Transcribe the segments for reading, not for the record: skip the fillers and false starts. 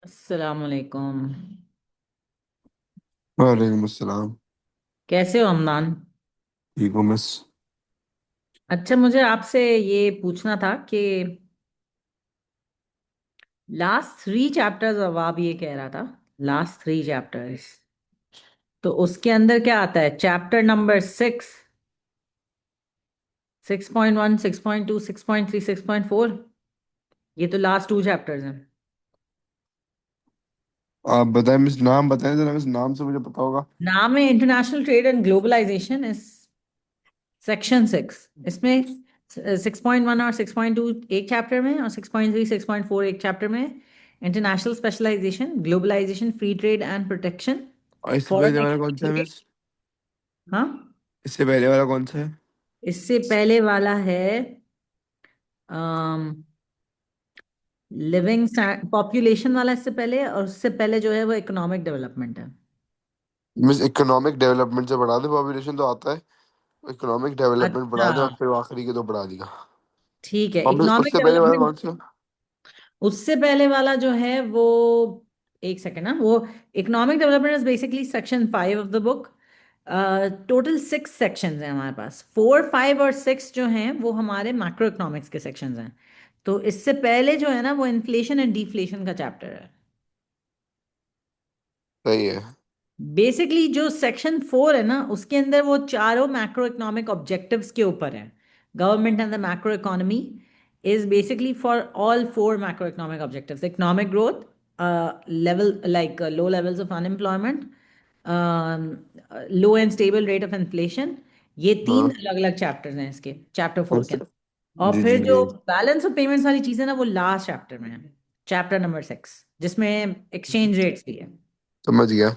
अस्सलाम वालेकुम। वालेकुम अस्सलाम। कैसे हो अमनान? ठीक हूँ मिस। अच्छा, मुझे आपसे ये पूछना था कि लास्ट थ्री चैप्टर्स, अब आप ये कह रहा था लास्ट थ्री चैप्टर्स, तो उसके अंदर क्या आता है? Chapter number six, 6.1, 6.2, 6.3, 6.4। ये तो लास्ट टू चैप्टर्स हैं। आप बताएं मिस, नाम बताएं जरा मिस, नाम से मुझे पता होगा। नाम है इंटरनेशनल ट्रेड एंड ग्लोबलाइजेशन, इस सेक्शन सिक्स। इसमें 6.1 और 6.2 एक चैप्टर में, और 6.3, 6.4 एक चैप्टर में। International specialization, globalization, free trade and protection, और इससे पहले फॉरेन वाला कौन सा है एक्सचेंज। मिस? हाँ, इससे पहले वाला कौन सा है? इससे पहले वाला है लिविंग पॉपुलेशन वाला, इससे पहले। और उससे पहले जो है वो इकोनॉमिक डेवलपमेंट है। मिस इकोनॉमिक डेवलपमेंट से बढ़ा दे, पॉपुलेशन तो आता है। इकोनॉमिक डेवलपमेंट बढ़ा अच्छा, दे और फिर आखिरी के दो बढ़ा दिया। ठीक है। और मिस इकोनॉमिक उससे पहले वाला डेवलपमेंट, कौन सा? उससे पहले वाला जो है वो, एक सेकेंड ना, वो economic development is basically section 5 of the book. Total six sections हैं हमारे पास। फोर, फाइव और सिक्स जो हैं वो हमारे मैक्रो इकोनॉमिक्स के सेक्शंस हैं। तो इससे पहले जो है ना वो इन्फ्लेशन एंड डिफ्लेशन का चैप्टर है। सही है। बेसिकली जो सेक्शन 4 है ना, उसके अंदर वो चारों मैक्रो इकोनॉमिक ऑब्जेक्टिव्स के ऊपर है। Government and the macro economy is basically for all four macro economic objectives: economic growth, level like low levels of unemployment, low and stable rate of inflation. ये तीन हाँ। अलग अलग चैप्टर्स हैं इसके, चैप्टर 4 के मिस, अंदर। और जी जी फिर जो जी। बैलेंस ऑफ पेमेंट्स वाली चीज़ है ना, वो लास्ट चैप्टर में है, चैप्टर नंबर 6, जिसमें एक्सचेंज रेट्स भी है। समझ गया।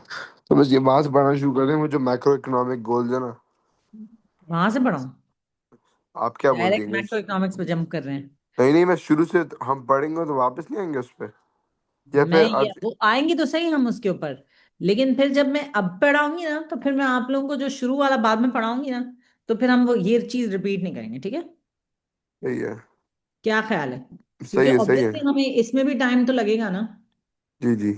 तो मिस ये वहां से पढ़ना शुरू कर दें, वो जो मैक्रो इकोनॉमिक गोल्स है ना। वहां से पढ़ाऊँ? आप क्या बोल डायरेक्ट देंगे मैक्रो इकोनॉमिक्स पे जंप कर रहे हैं। नहीं नहीं, मैं शुरू से हम पढ़ेंगे तो वापस नहीं आएंगे उस पर, या मैं फिर ये वो आएंगी तो सही हम उसके ऊपर, लेकिन फिर जब मैं अब पढ़ाऊंगी ना, तो फिर मैं आप लोगों को जो शुरू वाला बाद में पढ़ाऊंगी ना, तो फिर हम वो ये चीज रिपीट नहीं करेंगे, ठीक है? सही है। क्या ख्याल है? क्योंकि सही है। सही है। ऑब्वियसली हमें इसमें भी टाइम तो लगेगा ना। जी जी।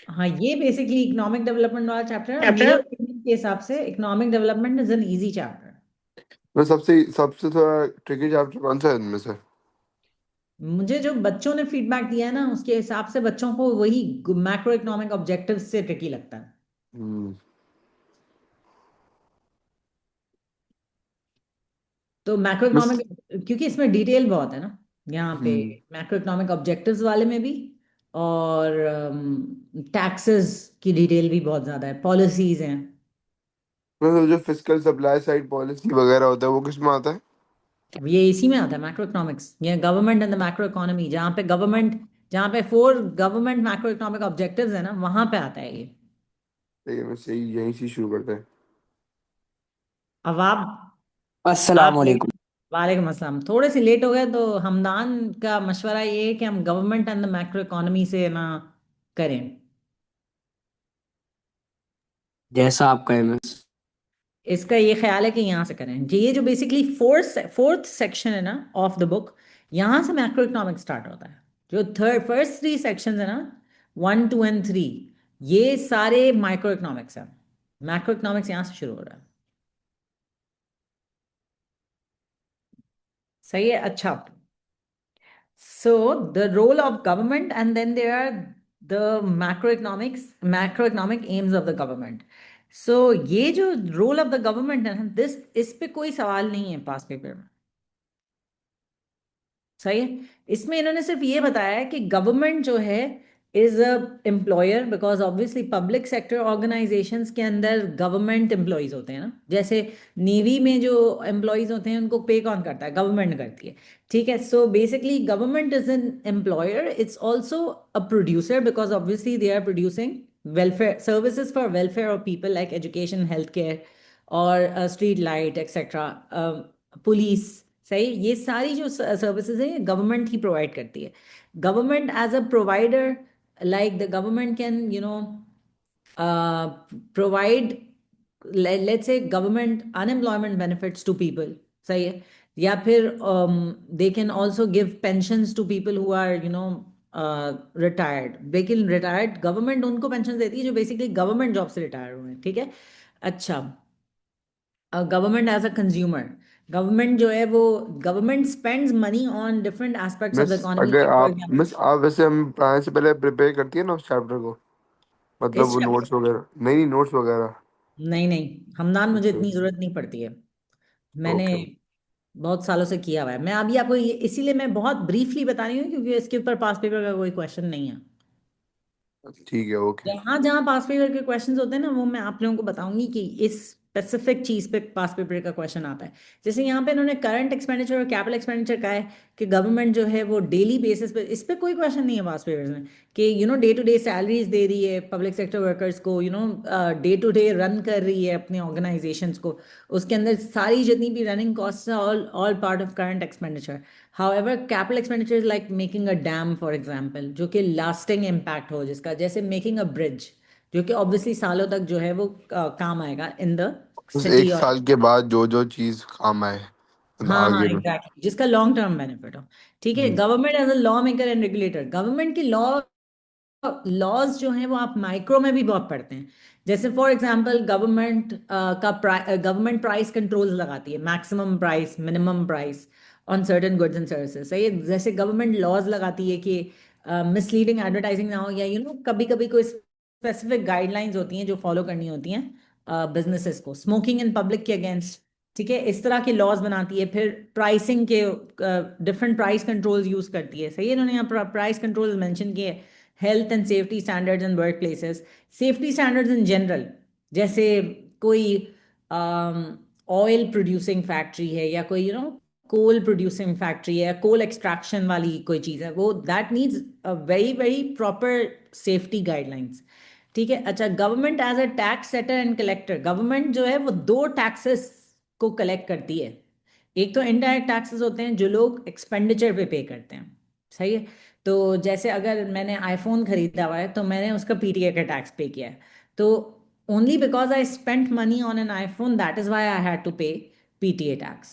हाँ, ये बेसिकली इकोनॉमिक डेवलपमेंट वाला चैप्टर है, और मेरे चैप्टर। ओपिनियन के हिसाब से economic development is an easy chapter. मैं सबसे सबसे थोड़ा ट्रिकी चैप्टर कौन सा है इनमें से? मुझे जो बच्चों ने फीडबैक दिया है ना, उसके हिसाब से बच्चों को वही मैक्रो इकोनॉमिक ऑब्जेक्टिव से ट्रिकी लगता है। हम्म। तो मैक्रो मिस। इकोनॉमिक, क्योंकि इसमें डिटेल बहुत है ना यहाँ पे, हम्म। मैक्रो इकोनॉमिक ऑब्जेक्टिव्स वाले में भी। और टैक्सेस की डिटेल भी बहुत ज़्यादा है, पॉलिसीज हैं। मतलब जो फिजिकल सप्लाई साइड पॉलिसी वगैरह होता है वो किस में आता है? ये इसी में आता है मैक्रो इकोनॉमिक्स, ये government and the macro economy, जहाँ पे गवर्नमेंट, जहाँ पे four government macro economic objectives है ना, वहाँ पे आता है ये। सही है, मैं सही यहीं से शुरू करते हैं। अब आप अस्सलाम वालेकुम। वालेकुम अस्सलाम। थोड़े से लेट हो गए, तो हमदान का मशवरा ये है कि हम government and the macro economy से ना करें। जैसा आप कहें मिस। इसका ये ख्याल है कि यहाँ से करें जी। ये जो बेसिकली फोर्थ फोर्थ सेक्शन है ना ऑफ द बुक, यहाँ से मैक्रो इकोनॉमिक्स स्टार्ट होता है। जो थर्ड फर्स्ट थ्री सेक्शंस है ना, 1, 2 एंड 3, ये सारे माइक्रो इकोनॉमिक्स है। मैक्रो इकोनॉमिक्स यहाँ से शुरू हो रहा है। सही है, अच्छा। So the role of government, and then there are the macroeconomic aims of the government. So ये जो role of the government है, this इस पे कोई सवाल नहीं है पास पेपर में। सही है। इसमें इन्होंने सिर्फ ये बताया है कि गवर्नमेंट जो है is a employer, because obviously public sector organisations के अंदर गवर्नमेंट एम्प्लॉयज होते हैं ना। जैसे नेवी में जो एम्प्लॉयज होते हैं उनको पे कौन करता है? गवर्नमेंट करती है। ठीक है, so basically government is an employer, it's also a producer, because obviously they are producing welfare services for welfare of people, like education, health care, और स्ट्रीट लाइट एक्सेट्रा, पुलिस। सही, ये सारी जो सर्विसेज है, ये गवर्नमेंट ही provide करती है। Government as a provider, like the government can provide, let's say government unemployment benefits to people. सही है। या फिर they can also give pensions to people who are retired, लेकिन रिटायर्ड गवर्नमेंट उनको पेंशन देती है जो बेसिकली गवर्नमेंट जॉब से रिटायर हुए हैं, ठीक है। अच्छा, government as a consumer, government जो है वो government spends money on different aspects of miss, the economy, अगर लाइक फॉर आप एग्जांपल। मिस आप वैसे हम आने से पहले प्रिपेयर करती है ना उस चैप्टर को, मतलब इस वो चैप्टर, नोट्स वगैरह? नहीं नहीं, नोट्स वगैरह। नहीं नहीं, हमदान मुझे अच्छा। इतनी जरूरत नहीं पड़ती है। मैंने ओके। बहुत सालों से किया हुआ है। मैं अभी आपको ये इसीलिए मैं बहुत ब्रीफली बता रही हूँ क्योंकि इसके ऊपर पास पेपर का कोई क्वेश्चन नहीं है। ठीक है, ओके। जहाँ जहाँ पास पेपर के क्वेश्चंस होते हैं ना, वो मैं आप लोगों को बताऊंगी कि इस स्पेसिफिक चीज पे पास पेपर का क्वेश्चन आता है। जैसे यहाँ पे इन्होंने करंट एक्सपेंडिचर और कैपिटल एक्सपेंडिचर कहा है कि गवर्नमेंट जो है वो डेली बेसिस पे, इस पे कोई क्वेश्चन नहीं है पास पेपर्स में कि डे टू डे सैलरीज दे रही है पब्लिक सेक्टर वर्कर्स को, डे टू डे रन कर रही है अपने ऑर्गेनाइजेशंस को, उसके अंदर सारी जितनी भी रनिंग कॉस्ट है all all part of current expenditure. However, capital expenditure is like making a dam, for example, जो कि lasting impact हो, जिसका जैसे making a bridge, जो कि obviously सालों तक जो है वो काम आएगा in the बस city एक और, साल के बाद जो जो चीज काम आए हाँ हाँ आगे में। एग्जैक्टली, जिसका लॉन्ग टर्म बेनिफिट हो। ठीक है, hmm. Government as a law maker and regulator, government की लॉज जो हैं वो आप माइक्रो में भी बहुत पढ़ते हैं। जैसे for example government government price controls लगाती है, maximum price, minimum price on certain goods and services, सही है। जैसे गवर्नमेंट लॉज लगाती है कि मिसलीडिंग एडवर्टाइजिंग ना हो, या कभी कभी कोई स्पेसिफिक गाइडलाइंस होती हैं जो फॉलो करनी होती हैं बिजनेसेस को, स्मोकिंग इन पब्लिक के अगेंस्ट, ठीक है, इस तरह के लॉज बनाती है। फिर प्राइसिंग के डिफरेंट प्राइस कंट्रोल्स यूज करती है, सही है। इन्होंने यहाँ प्राइस कंट्रोल्स मेंशन किए, health and safety standards in work places, safety standards in general, जैसे कोई ऑयल प्रोड्यूसिंग फैक्ट्री है या कोई कोल प्रोड्यूसिंग फैक्ट्री है, कोल एक्सट्रैक्शन वाली कोई चीज़ है, वो that needs a very very proper safety guidelines, ठीक है। अच्छा, government as a tax setter and collector, government जो है वो दो टैक्सेस को कलेक्ट करती है। एक तो इनडायरेक्ट टैक्सेस होते हैं जो लोग एक्सपेंडिचर पे करते हैं, सही है। तो जैसे अगर मैंने आईफोन खरीदा हुआ है तो मैंने उसका पीटीए का टैक्स पे किया है, तो only because I spent money on an iPhone, that is why I had to pay PTA tax.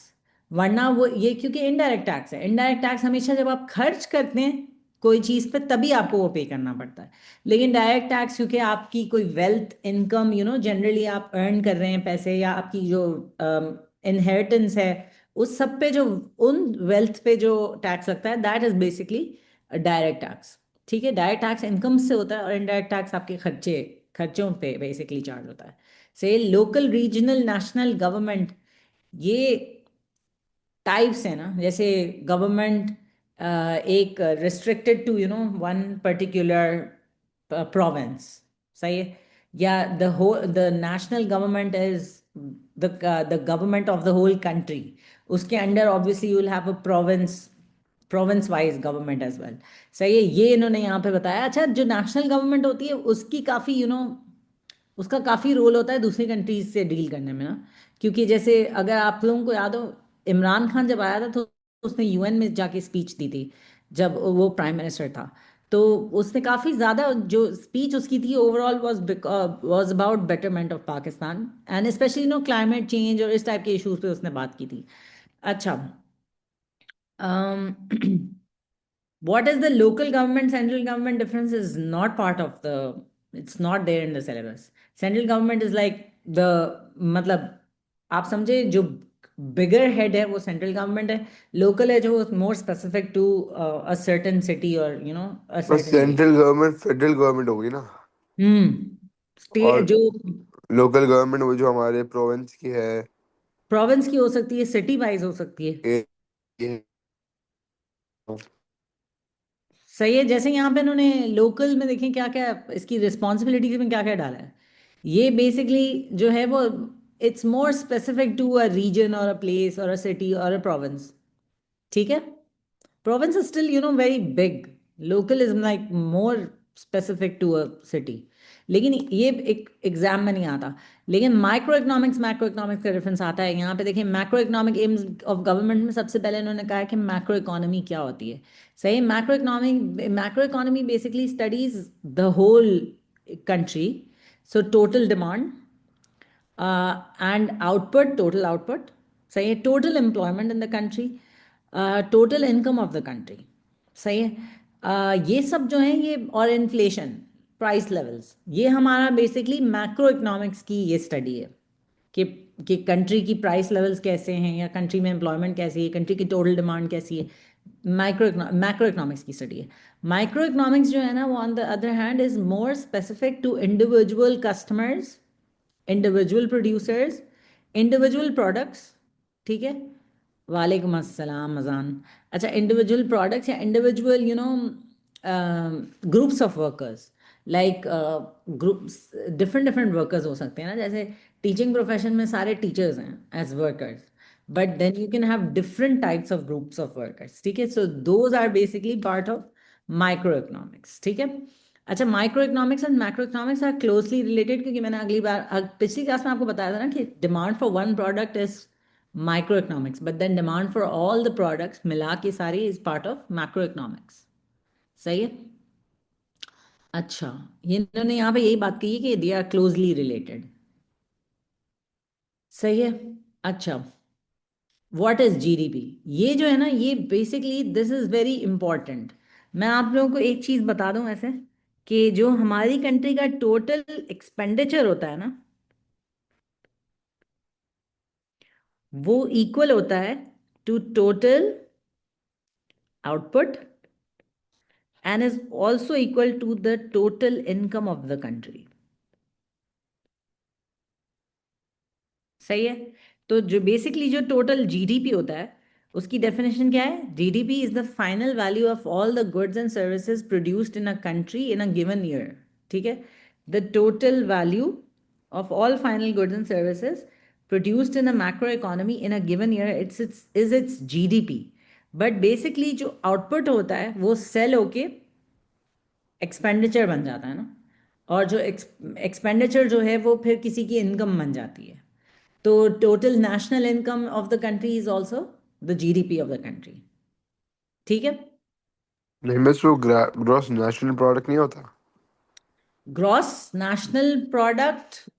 वरना वो ये क्योंकि इनडायरेक्ट टैक्स है, इनडायरेक्ट टैक्स हमेशा जब आप खर्च करते हैं कोई चीज़ पे तभी आपको वो पे करना पड़ता है। लेकिन डायरेक्ट टैक्स क्योंकि आपकी कोई वेल्थ इनकम जनरली आप अर्न कर रहे हैं पैसे, या आपकी जो इनहेरिटेंस है, उस सब पे जो, उन वेल्थ पे जो टैक्स लगता है, that is basically direct tax, ठीक है। डायरेक्ट टैक्स इनकम से होता है और इनडायरेक्ट टैक्स आपके खर्चों पे बेसिकली चार्ज होता है। से लोकल रीजनल नेशनल गवर्नमेंट, ये टाइप्स है ना, जैसे गवर्नमेंट एक restricted to one particular province, सही है, या the national government is the government of the whole country, उसके अंडर obviously you will have a province wise government as well, सही है। ये इन्होंने यहाँ पे बताया। अच्छा, जो नेशनल गवर्नमेंट होती है उसकी काफ़ी उसका काफ़ी रोल होता है दूसरी कंट्रीज से डील करने में ना, क्योंकि जैसे अगर आप लोगों को याद हो, इमरान खान जब आया था तो उसने यूएन में जाके स्पीच दी थी जब वो प्राइम मिनिस्टर था। तो उसने काफ़ी ज़्यादा जो स्पीच उसकी थी overall was about betterment of Pakistan and specially climate change और इस टाइप के इश्यूज पे उसने बात की थी। अच्छा, what is the local government central government difference is not part of the, it's not there in the syllabus. Central government is like the, मतलब आप समझे, जो बिगर हेड है वो सेंट्रल गवर्नमेंट है, लोकल है जो more specific to a certain city और अ बस certain area. Central government federal government होगी ना, स्टेट और जो लोकल गवर्नमेंट वो जो हमारे प्रोविंस की है। प्रोविंस की हो सकती है, सिटी वाइज हो सकती है, ए, ए, सही है। जैसे यहाँ पे इन्होंने लोकल में देखें क्या क्या इसकी रिस्पॉन्सिबिलिटीज में क्या क्या डाला है। ये बेसिकली जो है वो it's more specific to a region और अ प्लेस और अ सिटी और अ प्रोविंस, ठीक है। Province is still very big, local is like more specific to a city, लेकिन ये एक एग्जाम में नहीं आता। लेकिन मैक्रो इकोनॉमिक्स का डिफरेंस आता है यहाँ पे। देखिए, macro economic aims of government में सबसे पहले इन्होंने कहा है कि मैक्रो इकोनॉमी क्या होती है, सही। Macro economy basically studies the whole country, so total demand and output, total output, सही है, total employment in the country, total income of the country, सही है, ये सब जो है ये, और इन्फ्लेशन, प्राइस लेवल्स, ये हमारा बेसिकली मैक्रो इकोनॉमिक्स की ये स्टडी है कि कि कंट्री की प्राइस लेवल्स कैसे हैं, या कंट्री में एम्प्लॉयमेंट कैसी है, कंट्री की टोटल डिमांड कैसी है। मैक्रो इकोनॉमिक्स की स्टडी है। माइक्रो इकोनॉमिक्स जो है ना, वो on the other hand is more specific to individual customers, individual producers, individual products. ठीक है। वालेकुम अस्सलाम अजान। अच्छा, इंडिविजुअल प्रोडक्ट्स या individual groups of workers, like groups, different different workers हो सकते हैं ना, जैसे टीचिंग प्रोफेशन में सारे टीचर्स हैं as workers, but then you can have different types of groups of workers. ठीक है, so those are basically part of micro economics. ठीक है। अच्छा, micro economics and macro economics are closely related, क्योंकि मैंने अगली बार पिछली क्लास में आपको बताया था ना कि demand for one product is micro economics, but then demand for all the products मिला के सारी is part of macro economics. सही है। अच्छा, ये इन्होंने यहाँ पे यही बात कही है कि दे आर क्लोजली रिलेटेड। सही है। अच्छा, व्हाट इज जीडीपी? ये जो है ना, ये basically this is very important. मैं आप लोगों को एक चीज बता दूं ऐसे, कि जो हमारी कंट्री का टोटल एक्सपेंडिचर होता है ना, वो इक्वल होता है to total output and is also equal to the total income of the country. सही है। तो जो बेसिकली जो टोटल जीडीपी होता है, उसकी डेफिनेशन क्या है? GDP is the final value of all the goods and services produced in a country in a given year. ठीक है। The total value of all final goods and services produced in a macro economy in a given year, it's GDP. But basically जो output होता है वो cell होके expenditure बन जाता है ना, और जो एक्सपेंडिचर जो है वो फिर किसी की इनकम बन जाती है। तो total national income of the country is also the GDP of the country. ठीक है। नहीं मिस, वो ग्रॉस नेशनल प्रोडक्ट नहीं होता? ग्रॉस नेशनल प्रोडक्ट,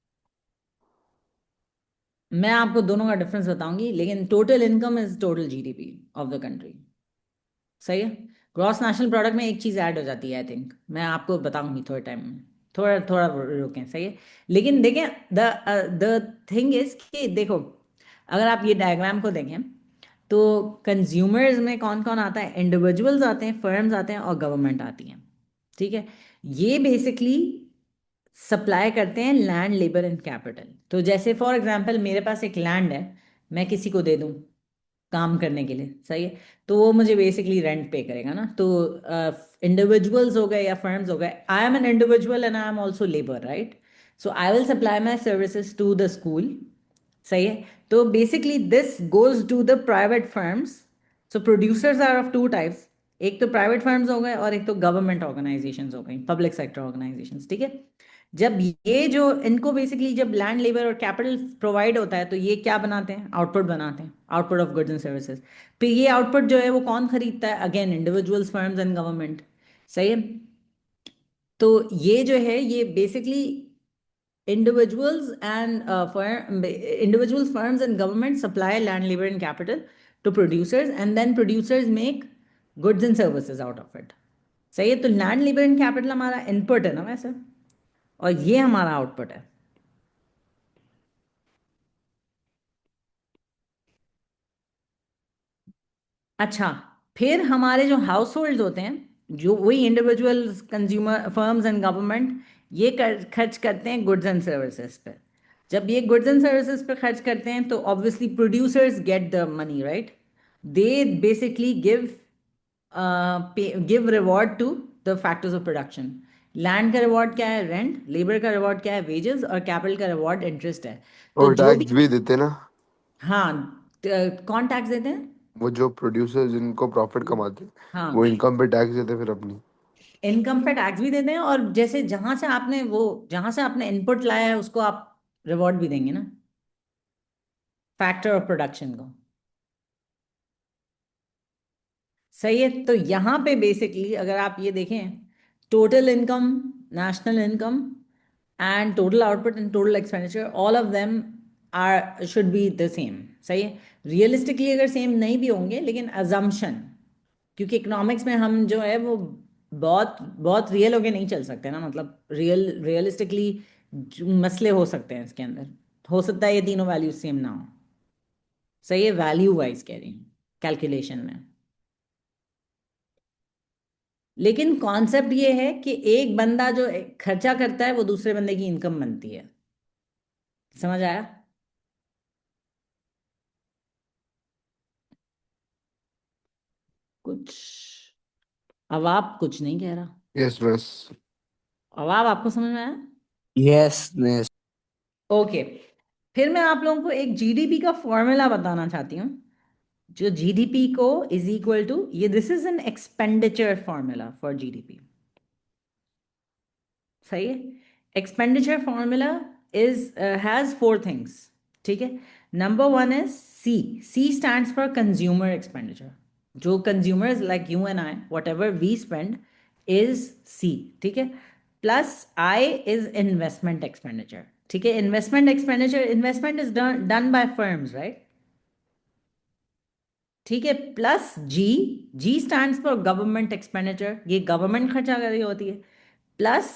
मैं आपको दोनों का डिफरेंस बताऊंगी, लेकिन total income is total GDP of the country. सही है। ग्रॉस नेशनल प्रोडक्ट में एक चीज ऐड हो जाती है, आई थिंक मैं आपको बताऊंगी थोड़े टाइम में, थोड़ा थोड़ा रुकें। सही है। लेकिन देखें, द थिंग इज कि देखो, अगर आप ये डायग्राम को देखें, तो कंज्यूमर्स में कौन कौन आता है? इंडिविजुअल्स आते हैं, फर्म्स आते हैं, और गवर्नमेंट आती हैं। ठीक है। ये बेसिकली सप्लाई करते हैं लैंड, लेबर एंड कैपिटल। तो जैसे फॉर एग्जांपल मेरे पास एक लैंड है, मैं किसी को दे दूं काम करने के लिए। सही है। तो वो मुझे बेसिकली रेंट पे करेगा ना। तो इंडिविजुअल्स हो गए या फर्म्स हो गए, I am an individual and I am also labour, right? So I will supply my services to the school. सही है। तो basically this goes to the private firms. So producers are of two types, एक तो private firms हो गए और एक तो गवर्नमेंट ऑर्गेनाइजेशंस हो गई, पब्लिक सेक्टर ऑर्गेनाइजेशंस। ठीक है। जब ये जो इनको बेसिकली जब लैंड, लेबर और कैपिटल प्रोवाइड होता है, तो ये क्या बनाते हैं? आउटपुट बनाते हैं, output of goods and services. फिर ये आउटपुट जो है वो कौन खरीदता है? Again individuals, firms and government. सही है। तो ये जो है ये basically individuals and individuals, firms and government supply land, labor and capital to producers, and then producers make goods and services out of it. सही है। तो लैंड, लेबर एंड कैपिटल हमारा इनपुट है ना वैसे, और ये हमारा आउटपुट है। अच्छा, फिर हमारे जो हाउस होल्ड होते हैं, जो वही individual, consumer, firms and government, ये खर्च करते हैं गुड्स एंड सर्विसेज पे। जब ये गुड्स एंड सर्विसेज पे खर्च करते हैं, तो obviously producers get the money, right? They basically give reward to the factors of production. Land का रिवॉर्ड क्या है? रेंट। लेबर का रिवॉर्ड क्या है? वेजेस। और कैपिटल का रिवॉर्ड इंटरेस्ट है। तो और जो भी, टैक्स भी देते ना? हाँ, कौन टैक्स देते हैं? वो जो प्रोड्यूसर जिनको प्रॉफिट कमाते हैं, वो हाँ, इनकम पे टैक्स देते हैं फिर अपनी। इनकम पे टैक्स भी देते हैं, और जैसे जहां से आपने इनपुट लाया है उसको आप रिवॉर्ड भी देंगे ना, फैक्टर ऑफ प्रोडक्शन को। सही है। तो यहाँ पे बेसिकली अगर आप ये देखें, total income, national income and total output and total expenditure, all of them are should be the same. सही है। रियलिस्टिकली अगर सेम नहीं भी होंगे, लेकिन अजम्पशन, क्योंकि इकोनॉमिक्स में हम जो है वो बहुत बहुत रियल होके नहीं चल सकते ना, मतलब रियलिस्टिकली मसले हो सकते हैं इसके अंदर। हो सकता है ये तीनों वैल्यूज सेम ना हो। सही है, वैल्यू वाइज कह रही हूँ, कैलकुलेशन में। लेकिन कॉन्सेप्ट ये है कि एक बंदा जो खर्चा करता है वो दूसरे बंदे की इनकम बनती है। समझ आया? कुछ अब आप कुछ नहीं कह रहा। यस बस। अब आपको समझ में आया? Yes yes. ओके। फिर मैं आप लोगों को एक जीडीपी का फॉर्मूला बताना चाहती हूँ। जो जीडीपी को इज इक्वल टू, ये this is an expenditure formula for GDP. सही है। Expenditure formula is has four things. ठीक है। Number one is C. C stands for consumer expenditure. जो consumers like you and I, whatever we spend is C. ठीक है। Plus I is investment expenditure. ठीक है। Investment expenditure, investment is done by firms, right? ठीक है। Plus G. G stands for government expenditure, ये government खर्चा कर रही होती है। Plus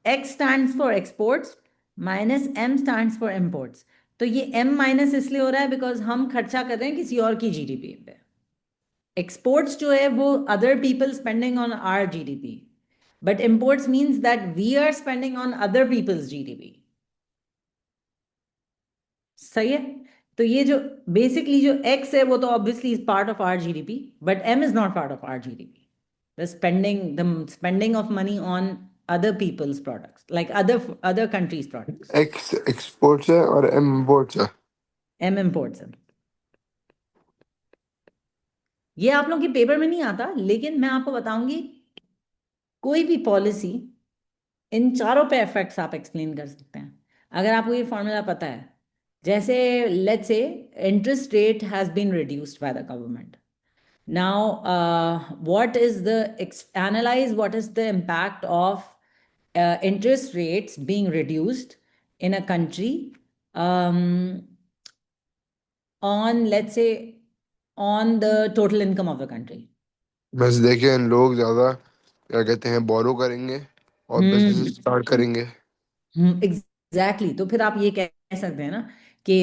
X stands for exports, minus M stands for imports. तो ये एम माइनस इसलिए हो रहा है बिकॉज हम खर्चा कर रहे हैं किसी और की जीडीपी पे। एक्सपोर्ट्स जो है वो other people spending on our GDP, but imports means that we are spending on other people's GDP. सही है। तो ये जो बेसिकली जो एक्स है वो तो obviously is part of our GDP, but M is not part of our GDP. The spending of money on other people's products, like other countries' products. X exports है और एम इम्पोर्ट्स है। M imports है। ये आप लोग के paper में नहीं आता, लेकिन मैं आपको बताऊंगी कोई भी पॉलिसी, इन चारों पे इफेक्ट्स आप एक्सप्लेन कर सकते हैं अगर आपको ये फॉर्मूला पता है। जैसे let's say interest rate has been reduced by the government. Now, what is the analyze what is the impact of interest rates being reduced in a country, um, on let's say on the total income of the country. बस देखें लोग ज्यादा क्या कहते हैं बोरो करेंगे और business हम्म। Start करेंगे। एग्जैक्टली। तो फिर आप ये कह सकते हैं ना कि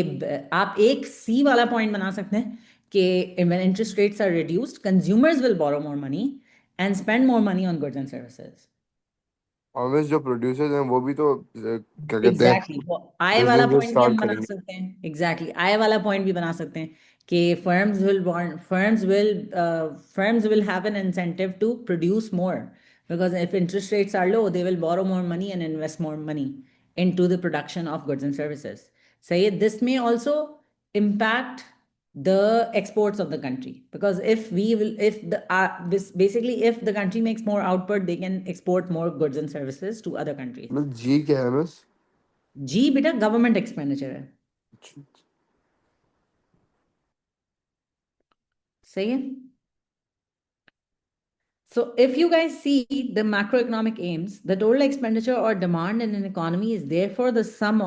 आप एक सी वाला पॉइंट बना सकते हैं कि when interest rates are reduced, consumers will borrow more money and spend more money on goods and services. Obvious जो प्रोड्यूसर्स हैं वो भी तो क्या कहते हैं एग्जैक्टली वो आय वाला बिजनेस पॉइंट भी स्टार्ट हम बना करेंगे। सकते हैं। एग्जैक्टली आय वाला पॉइंट भी बना सकते हैं कि firms will have an incentive to produce more, because if interest rates are low they will borrow more money and invest more money into the production of goods and services. So this may also impact the exports of the country, because basically if the country makes more output they can export more goods and services to other countries. मतलब जी क्या है बस। जी बेटा government expenditure है। सही है। So if you guys see the macroeconomic aims, the total expenditure or demand in an economy is therefore the sum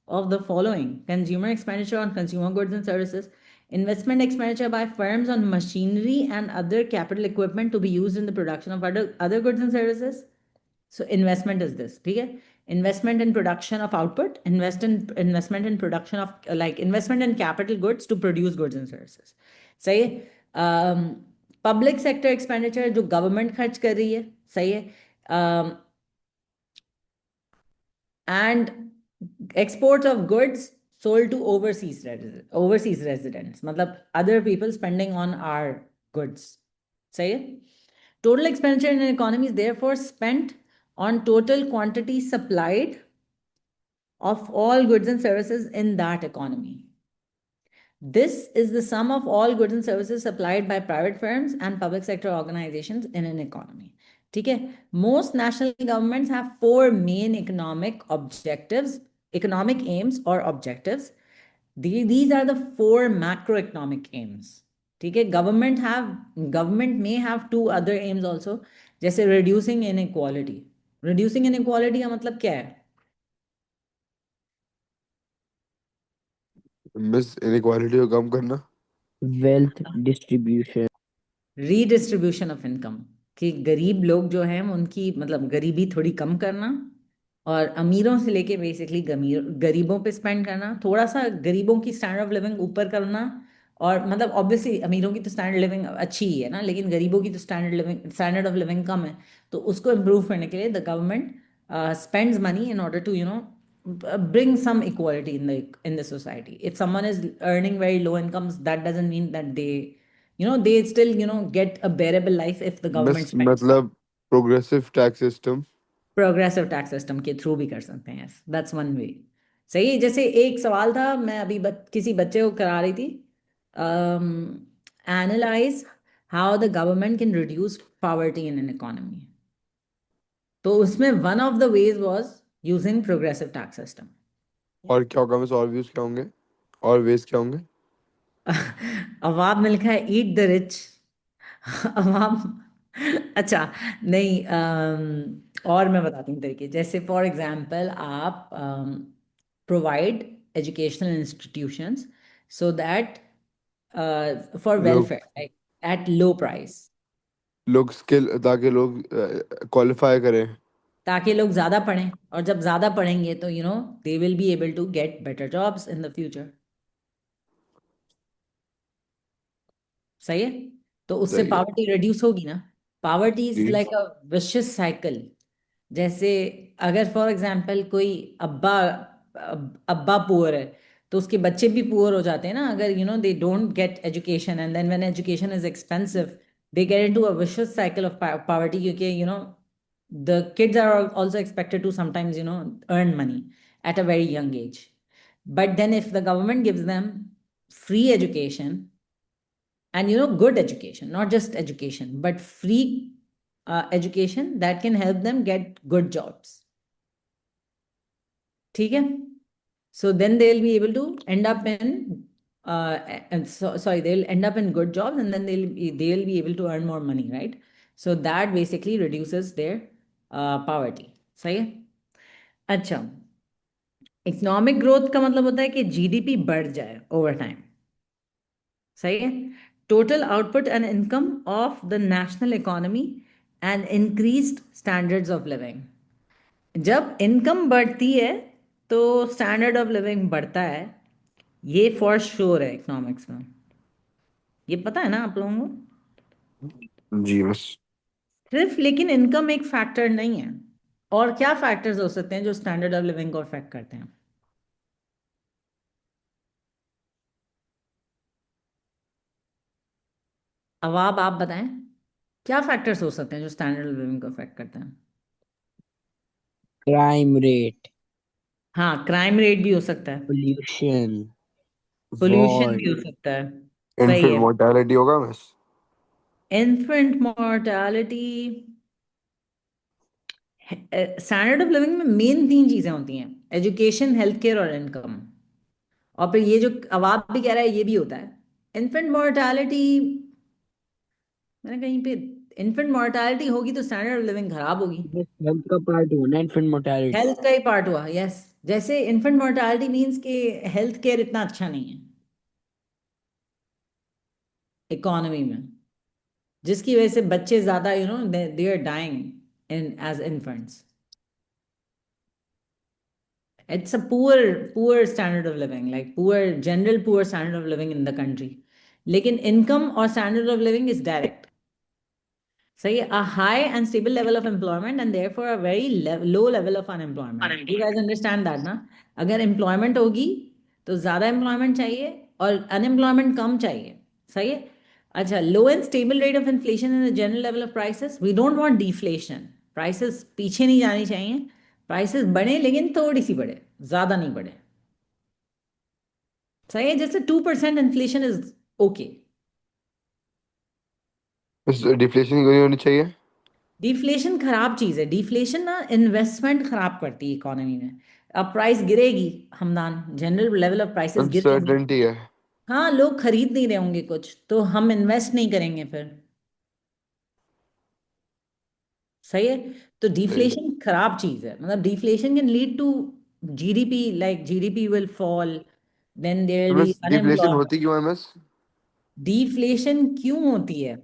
of the following: consumer expenditure on consumer goods and services, investment expenditure by firms on machinery and other capital equipment to be used in the production of other goods and services. So investment is this, okay? Investment in production of output, investment in production of like investment in capital goods to produce goods and services. सही है। Public sector expenditure जो government खर्च कर रही है। सही है। And exports of goods sold to overseas residents, मतलब other people spending on our goods. सही है। Total expenditure in an economy is therefore spent on total quantity supplied of all goods and services in that economy. This is the sum of all goods and services supplied by private firms and public sector organizations in an economy. ठीक है। Most national governments have four main economic aims or objectives. These are the four macroeconomic aims. ठीक है। Government may have two other aims also, जैसे reducing inequality. Reducing inequality का मतलब क्या है? बस इनइक्वालिटी को कम करना। Wealth distribution. Redistribution of income. कि गरीब लोग जो हैं उनकी मतलब गरीबी थोड़ी कम करना, और अमीरों से लेके बेसिकली गरीबों पे स्पेंड करना, थोड़ा सा गरीबों की स्टैंडर्ड ऑफ लिविंग ऊपर करना। और मतलब ऑब्वियसली अमीरों की तो स्टैंडर्ड लिविंग अच्छी ही है ना, लेकिन गरीबों की तो स्टैंडर्ड ऑफ लिविंग कम है। तो उसको इम्प्रूव करने के लिए the government spends money in order to bring some equality in the society. If someone is earning very low incomes, that doesn't mean that they still get a bearable life if the government बस spends money. मतलब progressive tax system. Progressive tax system के through भी कर सकते हैं, yes that's one way. सही है। जैसे एक सवाल था, मैं अभी किसी बच्चे को करा रही थी, analyse how the government can reduce poverty in an economy. तो उसमें one of the ways was using progressive tax system. और क्या होगा, मिस और व्यूज क्या होंगे, और वेज क्या होंगे? अवाब में लिखा है ईट द रिच। अवाब। अच्छा, नहीं, और मैं बताती हूँ तरीके। जैसे फॉर एग्जांपल आप provide educational institutions so that for लोग welfare like at low price, लोग स्किल, ताकि लोग क्वालिफाई करें। ताकि लोग ज़्यादा पढ़ें, और जब ज़्यादा पढ़ेंगे तो they will be able to get better jobs in the future. सही है। तो उससे सही है पावर्टी रिड्यूस होगी ना। पावर्टी इज जी। Like a vicious cycle. जैसे अगर फॉर एग्जांपल कोई अब्बा अब्बा पुअर है, तो उसके बच्चे भी पुअर हो जाते हैं ना, अगर they don't get education, and then when education is expensive they get into a vicious cycle of poverty, क्योंकि the kids are also expected to sometimes earn money at a very young age. But then if the government gives them free education, and good education, not just education but free education that can help them get good jobs, ठीक है? So then they'll be able to end up in and sorry, they'll end up in good jobs, and then they'll be able to earn more money, right? So that basically reduces their poverty. सही है। अच्छा, economic growth का मतलब होता है कि GDP बढ़ जाए ओवर टाइम। सही है। Total output and income of the national economy and increased standards of living. जब इनकम बढ़ती है तो स्टैंडर्ड ऑफ लिविंग बढ़ता है, ये फॉर श्योर है इकोनॉमिक्स में। ये पता है ना आप लोगों को। जी बस। सिर्फ लेकिन इनकम एक फैक्टर नहीं है, और क्या फैक्टर्स हो सकते हैं जो स्टैंडर्ड ऑफ लिविंग को अफेक्ट करते हैं? अब आप बताएं, क्या फैक्टर्स हो सकते हैं जो स्टैंडर्ड ऑफ लिविंग को अफेक्ट करते हैं? crime rate, हाँ, क्राइम रेट भी हो सकता है, pollution, पोल्यूशन war, भी हो सकता है। सही इन्फेंट है। मोर्टेलिटी होगा miss. Infant mortality. Standard of living में मेन तीन चीजें होती हैं: एजुकेशन, हेल्थ केयर और इनकम। और फिर ये जो अवाब भी कह रहा है ये भी होता है। इन्फेंट मोर्टालिटी, मैंने कहीं पे, इन्फेंट मोर्टालिटी होगी तो स्टैंडर्ड ऑफ लिविंग खराब होगी। बस हेल्थ का पार्ट हुआ ना इन्फेंट मोर्टेलिटी। हेल्थ का ही पार्ट हुआ, यस। जैसे इन्फेंट मोर्टालिटी मीन्स कि हेल्थ केयर इतना अच्छा नहीं है इकोनॉमी में, जिसकी वजह से बच्चे ज्यादा they are dying in as infants. It's a poor standard of living, like poor standard of living in the country. लेकिन इनकम और standard of living is direct. सही है। A high and stable level of employment and therefore a very low level of unemployment. You guys understand that ना? अगर employment होगी तो ज़्यादा employment चाहिए, और अनएम्प्लॉयमेंट कम चाहिए। सही है। अच्छा, low and stable rate of inflation in the general level of prices. We don't want deflation. Prices पीछे नहीं जानी चाहिए, प्राइसेस बढ़े लेकिन थोड़ी सी बढ़े, ज़्यादा नहीं बढ़े। सही है। जैसे 2% inflation is okay. Miss deflation क्यों नहीं होनी चाहिए? डिफ्लेशन खराब चीज है। डिफ्लेशन ना इन्वेस्टमेंट खराब करती है इकोनॉमी में। अब प्राइस गिरेगी, Hamdan general level of prices गिरेंगे। अनसर्टेनिटी है। हाँ, लोग खरीद नहीं रहे होंगे कुछ, तो हम इन्वेस्ट नहीं करेंगे फिर। सही है। तो सही है। डिफ्लेशन खराब चीज है, मतलब deflation can lead to GDP, like GDP will fall, then there तो will be miss deflation unemployment. होती क्यों है मिस? डिफ्लेशन क्यों होती है?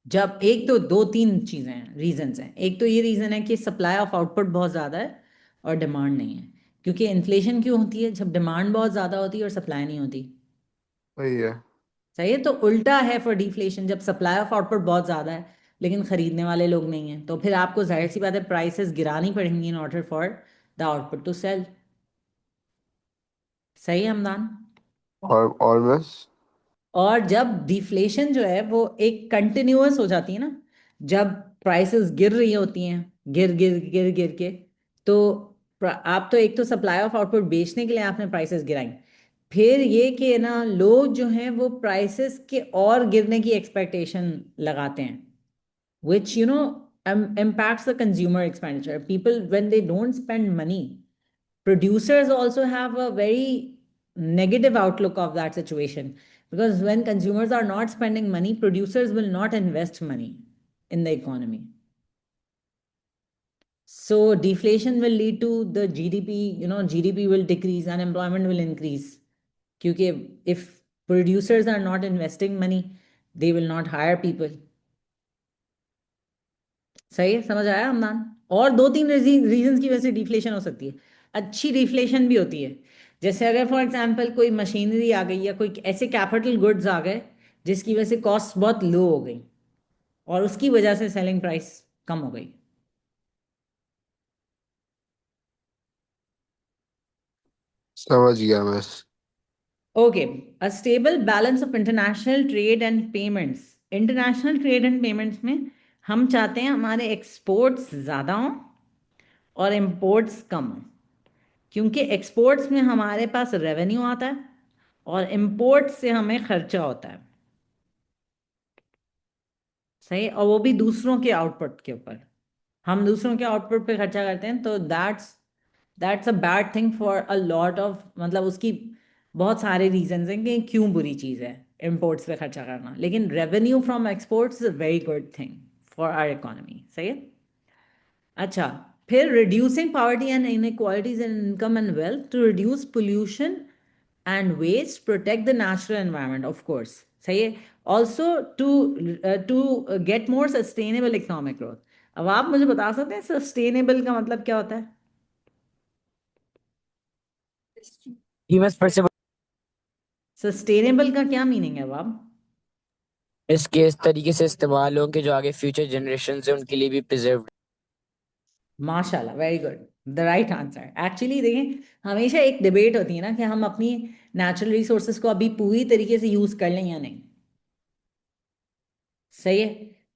जब एक तो दो तीन चीजें हैं, रीजंस हैं। एक तो ये रीजन है कि सप्लाई ऑफ आउटपुट बहुत ज्यादा है और डिमांड नहीं है। क्योंकि इन्फ्लेशन क्यों होती है? जब डिमांड बहुत ज्यादा होती है और सप्लाई नहीं होती। वही है। सही है। तो उल्टा है फॉर डिफ्लेशन, जब सप्लाई ऑफ आउटपुट बहुत ज्यादा है लेकिन खरीदने वाले लोग नहीं हैं, तो फिर आपको जाहिर सी बात है प्राइसेस गिरानी पड़ेंगी in order for the output to sell. सही है हमदान। और बस। और जब डिफ्लेशन जो है वो एक कंटिन्यूअस हो जाती है ना, जब प्राइसेस गिर रही होती हैं, गिर गिर गिर गिर के, तो आप तो एक तो सप्लाई ऑफ आउटपुट बेचने के लिए आपने प्राइसेस गिराई, फिर ये कि ना लोग जो हैं वो प्राइसेस के और गिरने की एक्सपेक्टेशन लगाते हैं, which impacts the consumer expenditure. People, when they don't spend money, producers also have a very negative outlook of that situation, because when consumers are not spending money, producers will not invest money in the economy. So deflation will lead to the GDP, GDP will decrease, unemployment will increase. Because if producers are not investing money, they will not hire people. सही है, समझ आया हमनान। और दो तीन reasons की वजह से डिफ्लेशन हो सकती है। अच्छी डिफ्लेशन भी होती है, जैसे अगर फॉर एग्जांपल कोई मशीनरी आ गई या कोई ऐसे कैपिटल गुड्स आ गए जिसकी वजह से कॉस्ट बहुत लो हो गई और उसकी वजह से सेलिंग प्राइस कम हो गई। समझ गया मैं। Okay. A stable balance of international trade and payments. International trade and payments में हम चाहते हैं हमारे एक्सपोर्ट्स ज़्यादा हों और इम्पोर्ट्स कम हों, क्योंकि एक्सपोर्ट्स में हमारे पास रेवेन्यू आता है और इंपोर्ट से हमें खर्चा होता है। सही। और वो भी दूसरों के आउटपुट के ऊपर। हम दूसरों के आउटपुट पे खर्चा करते हैं, तो that's a bad thing for a lot of, मतलब उसकी बहुत सारे रीजंस हैं कि क्यों बुरी चीज़ है इंपोर्ट्स पे खर्चा करना, लेकिन revenue from exports is a very good thing for our economy. सही है। अच्छा, फिर reducing poverty and inequalities in income and wealth to reduce pollution and waste, protect the natural environment, of course. सही है। Also to get more sustainable economic growth. अब आप मुझे बता सकते हैं सस्टेनेबल का मतलब क्या होता है? जी मैं फिर से सस्टेनेबल का क्या मीनिंग है अब? इसके इस तरीके से इस्तेमाल हो कि जो आगे फ्यूचर जनरेशन है उनके लिए भी प्रिजर्व। माशाल्लाह, very good, the right answer. Actually देखें, हमेशा एक डिबेट होती है ना कि हम अपनी नेचुरल रिसोर्सेज को अभी पूरी तरीके से यूज कर लें या नहीं। सही है।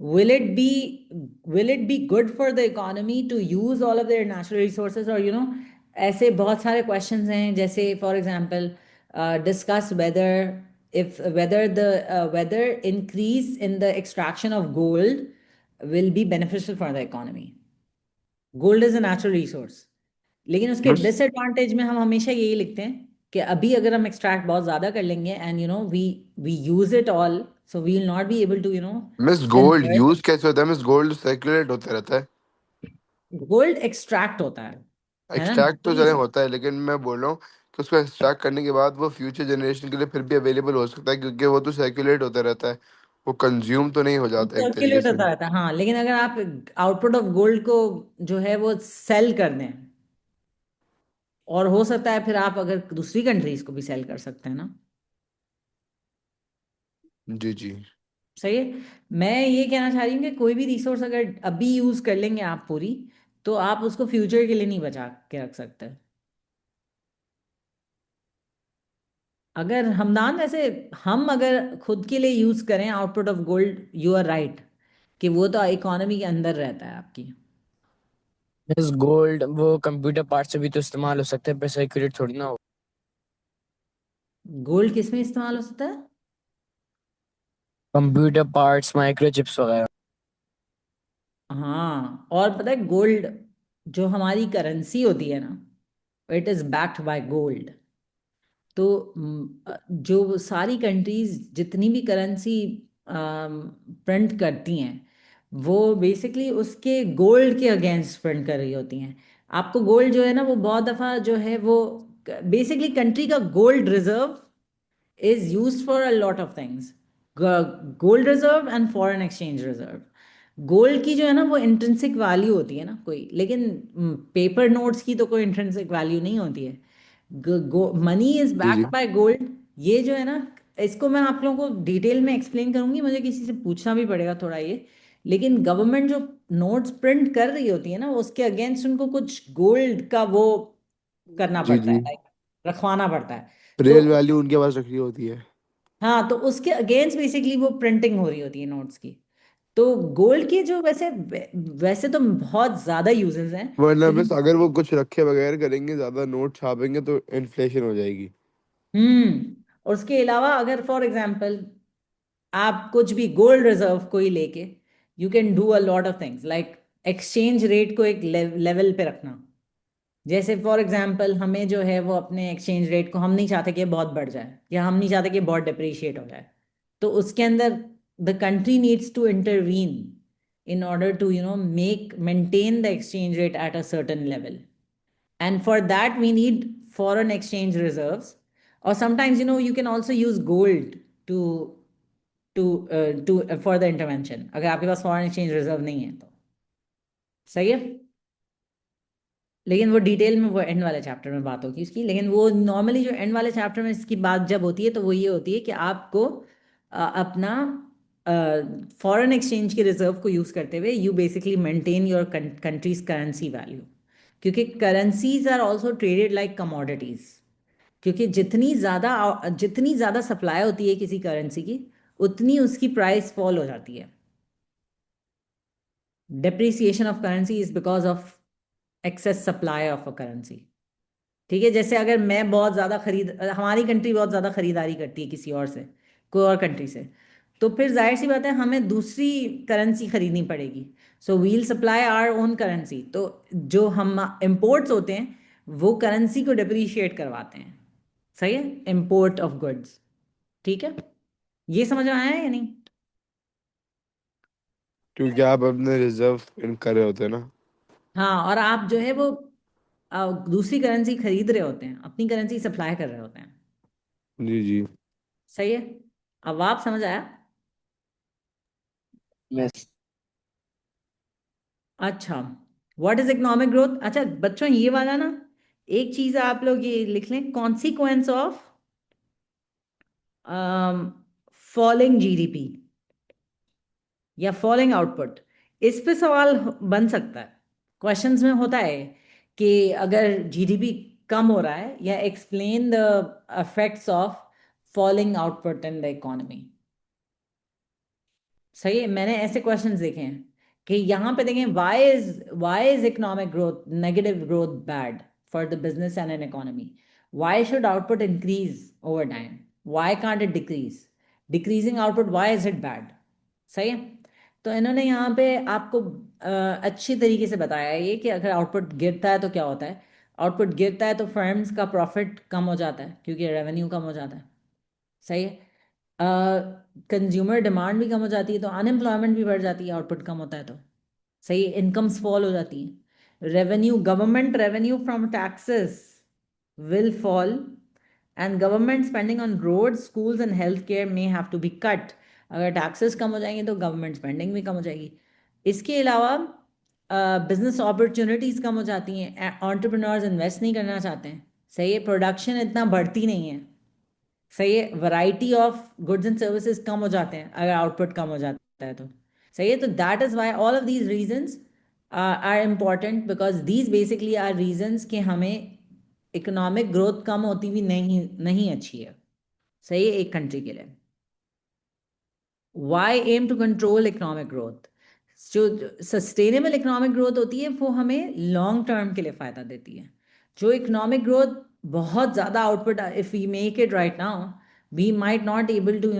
Will it be good for the economy to use all of their natural resources, और ऐसे बहुत सारे क्वेश्चंस हैं, जैसे for example discuss whether if whether increase in the extraction of gold will be beneficial for the economy. Gold is a natural resource, लेकिन उसके miss disadvantage में हम हमेशा यही लिखते हैं कि अभी अगर हम एक्सट्रैक्ट बहुत ज्यादा कर लेंगे and we use it all, so we will not be able to miss gold convert. Use कैसे होता है? मिस गोल्ड सर्कुलेट होता रहता है। गोल्ड एक्सट्रैक्ट होता है ना एक्सट्रैक्ट तो मिट्टी चले से। होता है, लेकिन मैं बोल रहा हूँ कि उसको एक्सट्रैक्ट करने के बाद वो फ्यूचर जनरेशन के लिए फिर भी अवेलेबल हो सकता है, क्योंकि वो तो सर्कुलेट होता रहता है। वो कंज्यूम तो नहीं हो जाता एक तरीके सर्कुलेट से। होता रहता है, हाँ, लेकिन अगर आप आउटपुट ऑफ गोल्ड को जो है वो सेल कर दें, और हो सकता है फिर आप अगर दूसरी कंट्रीज को भी सेल कर सकते हैं ना। जी जी। सही है। मैं ये कहना चाह रही हूँ कि कोई भी रिसोर्स अगर अभी यूज कर लेंगे आप पूरी, तो आप उसको फ्यूचर के लिए नहीं बचा के रख सकते। अगर हमदान वैसे, हम अगर खुद के लिए यूज करें output of gold, you are right कि वो तो इकोनॉमी के अंदर रहता है आपकी। इस गोल्ड वो कंप्यूटर पार्ट से भी तो इस्तेमाल हो सकता है, पर सर्कुलेट थोड़ी ना हो। गोल्ड किस में इस्तेमाल हो सकता है? कंप्यूटर पार्ट्स, माइक्रोचिप्स वगैरह। हाँ, और पता है गोल्ड जो हमारी करेंसी होती है ना, it is backed by gold. तो जो सारी कंट्रीज जितनी भी करेंसी प्रिंट करती हैं, वो बेसिकली उसके गोल्ड के अगेंस्ट प्रिंट कर रही होती हैं। आपको गोल्ड जो है ना, वो बहुत दफ़ा जो है वो बेसिकली कंट्री का gold reserve is used for a lot of things. Gold reserve and foreign exchange reserve. Gold की जो है ना वो इंट्रिंसिक वैल्यू होती है ना कोई, लेकिन पेपर नोट्स की तो कोई इंट्रिंसिक वैल्यू नहीं होती है। मनी इज जी जी। Backed by gold. ये जो है ना, इसको मैं आप लोगों को डिटेल में एक्सप्लेन करूंगी, मुझे किसी से पूछना भी पड़ेगा थोड़ा ये। लेकिन गवर्नमेंट जो नोट्स प्रिंट कर रही होती है ना, उसके अगेंस्ट उनको कुछ गोल्ड का वो करना जी पड़ता जी। है, लाइक रखवाना पड़ता है। तो रियल वैल्यू उनके पास रखनी होती है। हाँ, तो उसके अगेंस्ट बेसिकली वो प्रिंटिंग हो रही होती है नोट्स की। तो गोल्ड के जो वैसे वैसे तो बहुत ज्यादा यूजेस हैं, वरना बस लेकिन अगर वो कुछ रखे बगैर करेंगे, ज्यादा नोट छापेंगे तो इन्फ्लेशन हो जाएगी। और उसके अलावा अगर फॉर एग्जांपल आप कुछ भी गोल्ड रिजर्व कोई लेके, you can do a lot of things like exchange rate को एक लेवल पे रखना। जैसे फॉर एग्जांपल हमें जो है वो अपने एक्सचेंज रेट को हम नहीं चाहते कि बहुत बढ़ जाए, या हम नहीं चाहते कि बहुत डिप्रिशिएट हो जाए। तो उसके अंदर the country needs to intervene in order to make maintain the exchange rate at a certain level. And for that we need foreign exchange reserves, or sometimes you can also use gold to for the intervention, अगर आपके पास foreign exchange reserve नहीं है तो। सही है। लेकिन वो detail में वो एंड वाले चैप्टर में बात होगी इसकी, लेकिन वो नॉर्मली जो एंड वाले चैप्टर में इसकी बात जब होती है तो वो ये होती है कि आपको अपना फॉरेन एक्सचेंज के रिजर्व को यूज करते हुए you basically maintain your country's currency value. क्योंकि currencies are also traded like commodities. क्योंकि जितनी ज़्यादा सप्लाई होती है किसी करेंसी की, उतनी उसकी प्राइस फॉल हो जाती है। Depreciation of currency is because of excess supply of a currency. ठीक है, जैसे अगर मैं बहुत ज़्यादा हमारी कंट्री बहुत ज़्यादा खरीदारी करती है किसी और से, कोई और कंट्री से, तो फिर जाहिर सी बात है हमें दूसरी करेंसी खरीदनी पड़ेगी। So we'll supply our own currency. तो जो हम इम्पोर्ट्स होते हैं वो करेंसी को डिप्रिशिएट करवाते हैं। सही है, इम्पोर्ट ऑफ गुड्स। ठीक है, ये समझ में आया है या नहीं? क्योंकि आप अपने रिजर्व इन कर रहे होते हैं ना। हाँ, और आप जो है वो दूसरी करेंसी खरीद रहे होते हैं, अपनी करेंसी सप्लाई कर रहे होते हैं। जी जी। सही है। अब आप समझ आया? यस। अच्छा, व्हाट इज इकोनॉमिक ग्रोथ? अच्छा बच्चों, ये वाला ना एक चीज आप लोग ये लिख लें, कॉन्सिक्वेंस ऑफ फॉलिंग जीडीपी या फॉलिंग आउटपुट। इस पे सवाल बन सकता है, क्वेश्चंस में होता है कि अगर जीडीपी कम हो रहा है, या explain the effects of falling output in the economy. सही है, मैंने ऐसे क्वेश्चंस देखे हैं कि यहाँ पे देखें, why is economic growth negative growth bad for the business and an economy? Why should output increase over time? Why can't it decrease? Decreasing output, why is it bad? सही है। तो इन्होंने यहाँ पे आपको अच्छी तरीके से बताया है ये कि अगर आउटपुट गिरता है तो क्या होता है। आउटपुट गिरता है तो फर्म्स का प्रॉफिट कम हो जाता है क्योंकि रेवेन्यू कम हो जाता है। सही है। कंज्यूमर डिमांड भी कम हो जाती है तो अनएम्प्लॉयमेंट भी बढ़ जाती है, आउटपुट कम होता है तो। सही है, इनकम्स फॉल हो जाती हैं। Revenue, government revenue from taxes will fall, and government spending on roads, schools and healthcare may have to be cut। अगर टैक्सेस कम हो जाएंगे तो गवर्नमेंट स्पेंडिंग भी कम हो जाएगी। इसके अलावा बिजनेस अपॉर्चुनिटीज़ कम हो जाती हैं, एंटरप्रेन्योर्स इन्वेस्ट नहीं करना चाहते हैं। सही है, प्रोडक्शन इतना बढ़ती नहीं है। सही है, variety of goods and services कम हो जाते हैं अगर आउटपुट कम हो जाता है तो। सही है, तो that is why all of these reasons are important, because these basically are reasons कि हमें इकोनॉमिक ग्रोथ कम होती भी नहीं नहीं अच्छी है। सही है, एक कंट्री के लिए। Why aim to control economic growth? जो सस्टेनेबल इकोनॉमिक ग्रोथ होती है वो हमें लॉन्ग टर्म के लिए फायदा देती है। जो इकोनॉमिक ग्रोथ बहुत ज़्यादा output, if we make it right now, we might not able to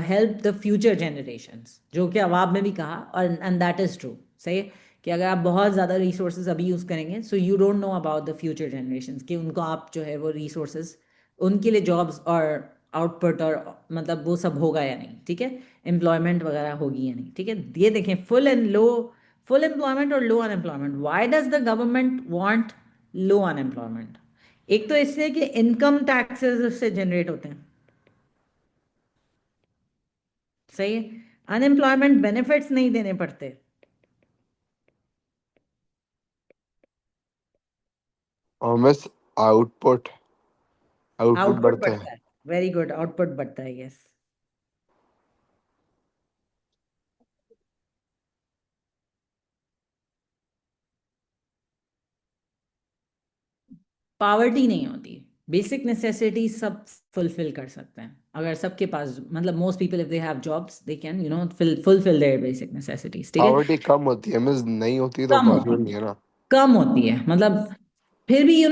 help the future generations, जो कि अब आप में भी कहा, और एंड दैट इज़ ट्रू। सही है कि अगर आप बहुत ज़्यादा रिसोर्सेज अभी यूज़ करेंगे, so you don't know about the future generations कि उनको आप जो है वो रिसोर्सेज, उनके लिए जॉब्स और आउटपुट और मतलब वो सब होगा या नहीं। ठीक है, एम्प्लॉयमेंट वगैरह होगी या नहीं। ठीक है, ये देखें, फुल एम्प्लॉयमेंट और low unemployment. Why does the government want low unemployment? एक तो इसलिए कि इनकम टैक्सेस से जनरेट होते हैं। सही है। अनएम्प्लॉयमेंट बेनिफिट्स नहीं देने पड़ते। और मिस, आउटपुट आउटपुट आउटपुट बढ़ता है। बढ़ता है। वेरी गुड, आउटपुट बढ़ता है, यस। पावर्टी नहीं होती। बेसिक नेसेसिटी सब फुलफिल कर सकते हैं अगर सबके पास, मतलब most people if they have jobs they can fulfil there basic necessities, ठीक है। पॉवर्टी कम होती है मिस, नहीं होती तो कम होती पॉसिबल है। नहीं है ना। कम होती है, मतलब फिर भी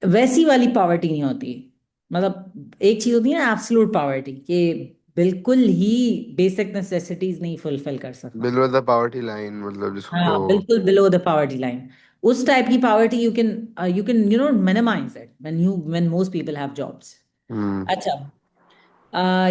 वैसी वाली पावर्टी नहीं होती। मतलब एक चीज होती है ना एब्सोल्यूट पावर्टी, कि बिल्कुल ही बेसिक नेसेसिटीज नहीं फुलफिल कर सकता। बिलो द पॉवर्टी लाइन, मतलब जिसको। हाँ, बिल्कुल बिलो द पावर्टी लाइन। उस टाइप की poverty you can minimize it when most people have jobs. Hmm. अच्छा,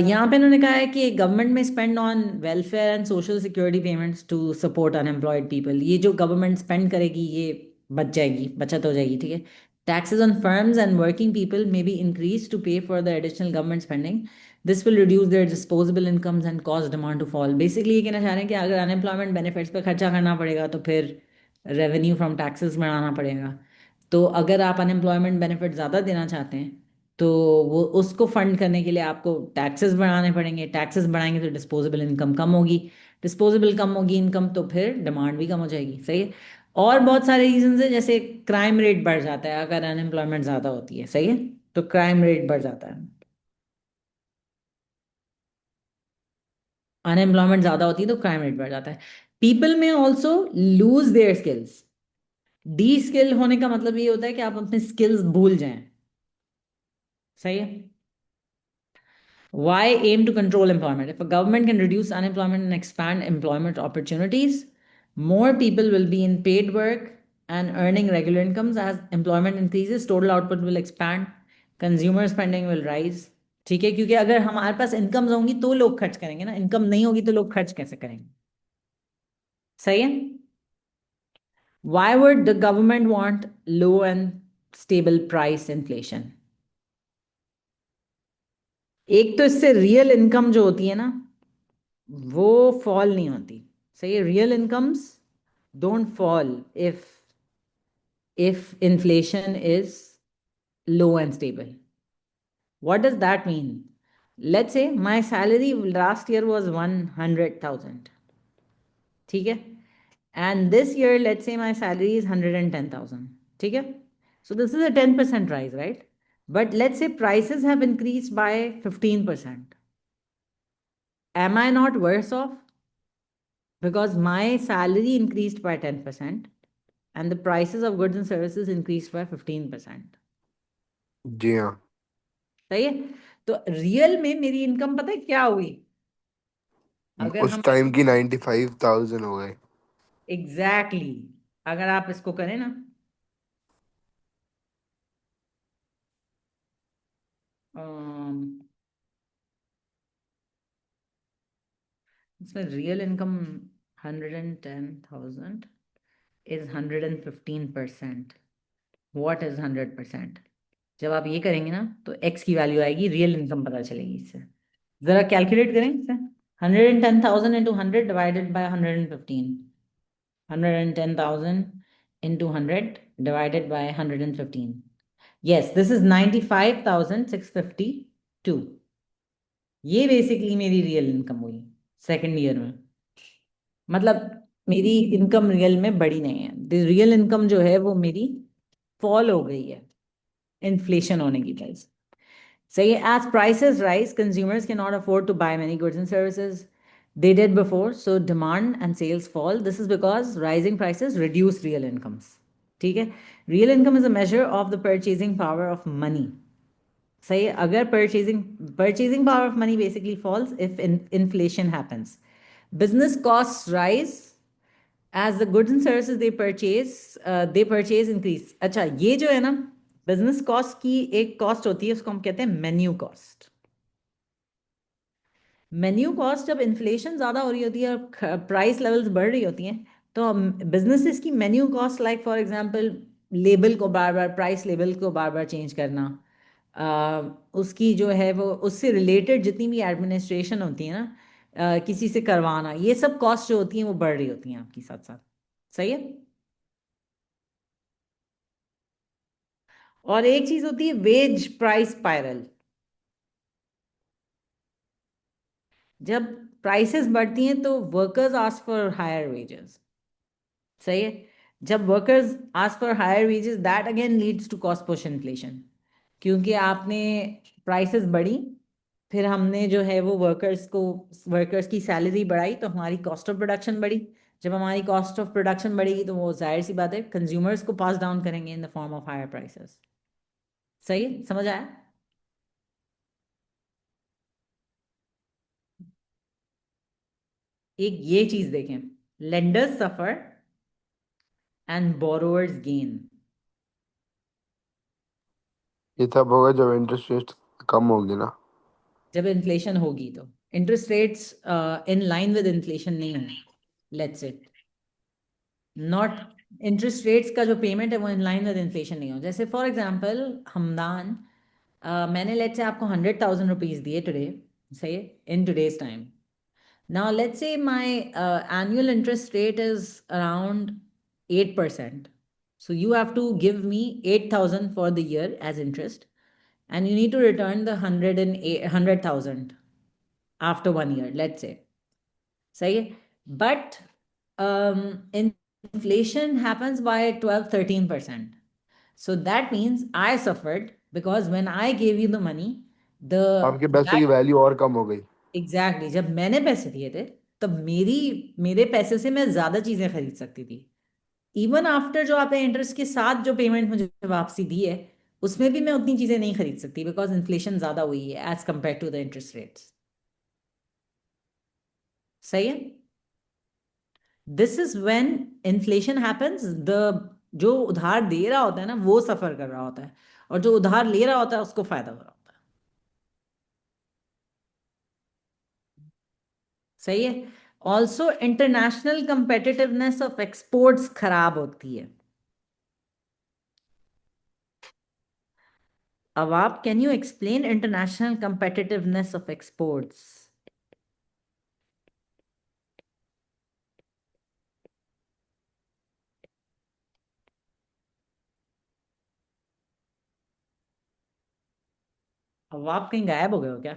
यहाँ पे उन्होंने कहा है कि government may spend on welfare and social security payments to support unemployed people. ये जो गवर्नमेंट स्पेंड करेगी ये बच जाएगी, बचत हो जाएगी, ठीक है। Taxes on firms and working people may be increase to pay for the additional government spending. This will reduce their disposable incomes and cause demand to fall. Basically ये कहना चाह रहे हैं कि अगर अनएम्प्लॉयमेंट बेनिफिट्स पे खर्चा करना पड़ेगा तो फिर रेवेन्यू फ्रॉम टैक्सेस बढ़ाना पड़ेगा। तो अगर आप अनएम्प्लॉयमेंट बेनिफिट ज़्यादा देना चाहते हैं तो वो उसको फंड करने के लिए आपको टैक्सेस बढ़ाने पड़ेंगे। टैक्सेस बढ़ाएंगे तो डिस्पोजेबल इनकम कम होगी। डिस्पोजेबल कम होगी इनकम तो फिर डिमांड भी कम हो जाएगी, सही है। और बहुत सारे रीजंस है, जैसे क्राइम रेट बढ़ जाता है अगर अनएम्प्लॉयमेंट ज़्यादा होती है, सही है। तो क्राइम रेट बढ़ जाता है। अनएम्प्लॉयमेंट ज़्यादा होती है तो क्राइम रेट बढ़ जाता है। पीपल में also lose their skills. D skill होने का मतलब ये होता है कि आप अपने स्किल्स भूल जाएं, सही है। Why aim to control employment? If a government can reduce unemployment and expand employment opportunities, more people will be in paid work and earning regular incomes. As employment increases, total output will expand, consumer spending will rise. ठीक है, क्योंकि अगर हमारे पास incomes होंगी तो लोग खर्च करेंगे ना, इनकम नहीं होगी तो लोग खर्च कैसे करेंगे, सही है। Why would the government want low and stable price inflation? एक तो इससे रियल इनकम जो होती है ना वो फॉल नहीं होती, सही है। Real incomes don't fall if inflation is low and stable. What does that mean? Let's say my salary last year was 100,000, ठीक है, and this year let's say my salary is 110,000, ठीक है। So this is a 10% rise, right? But let's say prices have increased by 15%. Am I not worse off? Because my salary increased by 10% and the prices of goods and services increased by 15%. जी हाँ। सही है। तो real में मेरी income पता है क्या हुई? अगर उस हम टाइम की 95,000 हो गए। एग्जैक्टली exactly, अगर आप इसको करें ना, अम, इसमें real income 110,000 is 115%। What is 100%? जब आप ये करेंगे ना तो एक्स की वैल्यू आएगी, रियल इनकम पता चलेगी इससे। जरा कैलकुलेट करें इससे। 110,000 into 100 divided by 115। 110,000 into 100 divided by 115. Yes, this is 95,652. ये बेसिकली मेरी रियल इनकम हुई सेकेंड ईयर में। मतलब मेरी इनकम रियल में बढ़ी नहीं है, रियल इनकम जो है वो मेरी फॉल हो गई है इन्फ्लेशन होने की वजह से, सही है। As prices rise, consumers cannot afford to buy many goods and services they did before, so demand and sales fall. This is because rising prices reduce real incomes. ठीक है। Real income is a measure of the purchasing power of money. सही है। अगर purchasing power of money basically falls if inflation happens. Business costs rise as the goods and services they purchase increase. अच्छा, ये जो है ना business cost की एक कॉस्ट होती है, उसको हम कहते हैं मेन्यू कॉस्ट। मेन्यू कॉस्ट जब इन्फ्लेशन ज़्यादा हो रही होती है और प्राइस लेवल्स बढ़ रही होती हैं तो बिजनेसेस की menu cost, like for example label को बार बार, प्राइस लेबल को बार बार चेंज करना, उसकी जो है वो उससे रिलेटेड जितनी भी एडमिनिस्ट्रेशन होती है ना, किसी से करवाना, ये सब कॉस्ट जो होती हैं वो बढ़ रही होती हैं आपकी साथ साथ। सही है। और एक चीज होती है वेज प्राइस स्पाइरल। जब प्राइसेस बढ़ती हैं तो workers ask for higher wages. सही है। जब workers ask for higher wages that again leads to cost push inflation, क्योंकि आपने प्राइसेस बढ़ी, फिर हमने जो है वो वर्कर्स की सैलरी बढ़ाई, तो हमारी कॉस्ट ऑफ प्रोडक्शन बढ़ी। जब हमारी कॉस्ट ऑफ प्रोडक्शन बढ़ेगी तो वो जाहिर सी बात है कंज्यूमर्स को पास डाउन करेंगे in the form of higher prices. सही है, समझ आया। एक ये चीज देखें, lenders suffer and borrowers gain. ये तब होगा जब इंटरेस्ट रेट कम होगी ना। जब इन्फ्लेशन होगी तो interest rates in line with inflation नहीं होंगे, let's it not, interest rates का जो पेमेंट है वो इन लाइन विद इन्फ्लेशन नहीं हो। जैसे फॉर एग्जांपल हमदान, मैंने लेट्स से आपको 100,000 रुपीज दिए टुडे, सही, in today's time. Now let's say my annual interest rate is around 8%, so you have to give me 8,000 for the year as interest, and you need to return the 100,000 after 1 year, let's say. सही है। But inflation happens by 12-13%. So that means I suffered because when I gave you the money, the आपके पैसे की that value और कम हो गई। exactly जब मैंने पैसे दिए थे तब मेरे पैसे से मैं ज्यादा चीजें खरीद सकती थी। इवन आफ्टर जो आपने इंटरेस्ट के साथ जो पेमेंट मुझे वापसी दी है, उसमें भी मैं उतनी चीजें नहीं खरीद सकती बिकॉज इन्फ्लेशन ज्यादा हुई है as compare to the interest rates. सही है। This is when inflation happens, the जो उधार दे रहा होता है ना वो सफर कर रहा होता है, और जो उधार ले रहा होता है उसको फायदा हो रहा होता है। सही है। Also international competitiveness of exports खराब होती है। अब आप can you explain international competitiveness of exports. अब आप कहीं गायब हो गए हो क्या।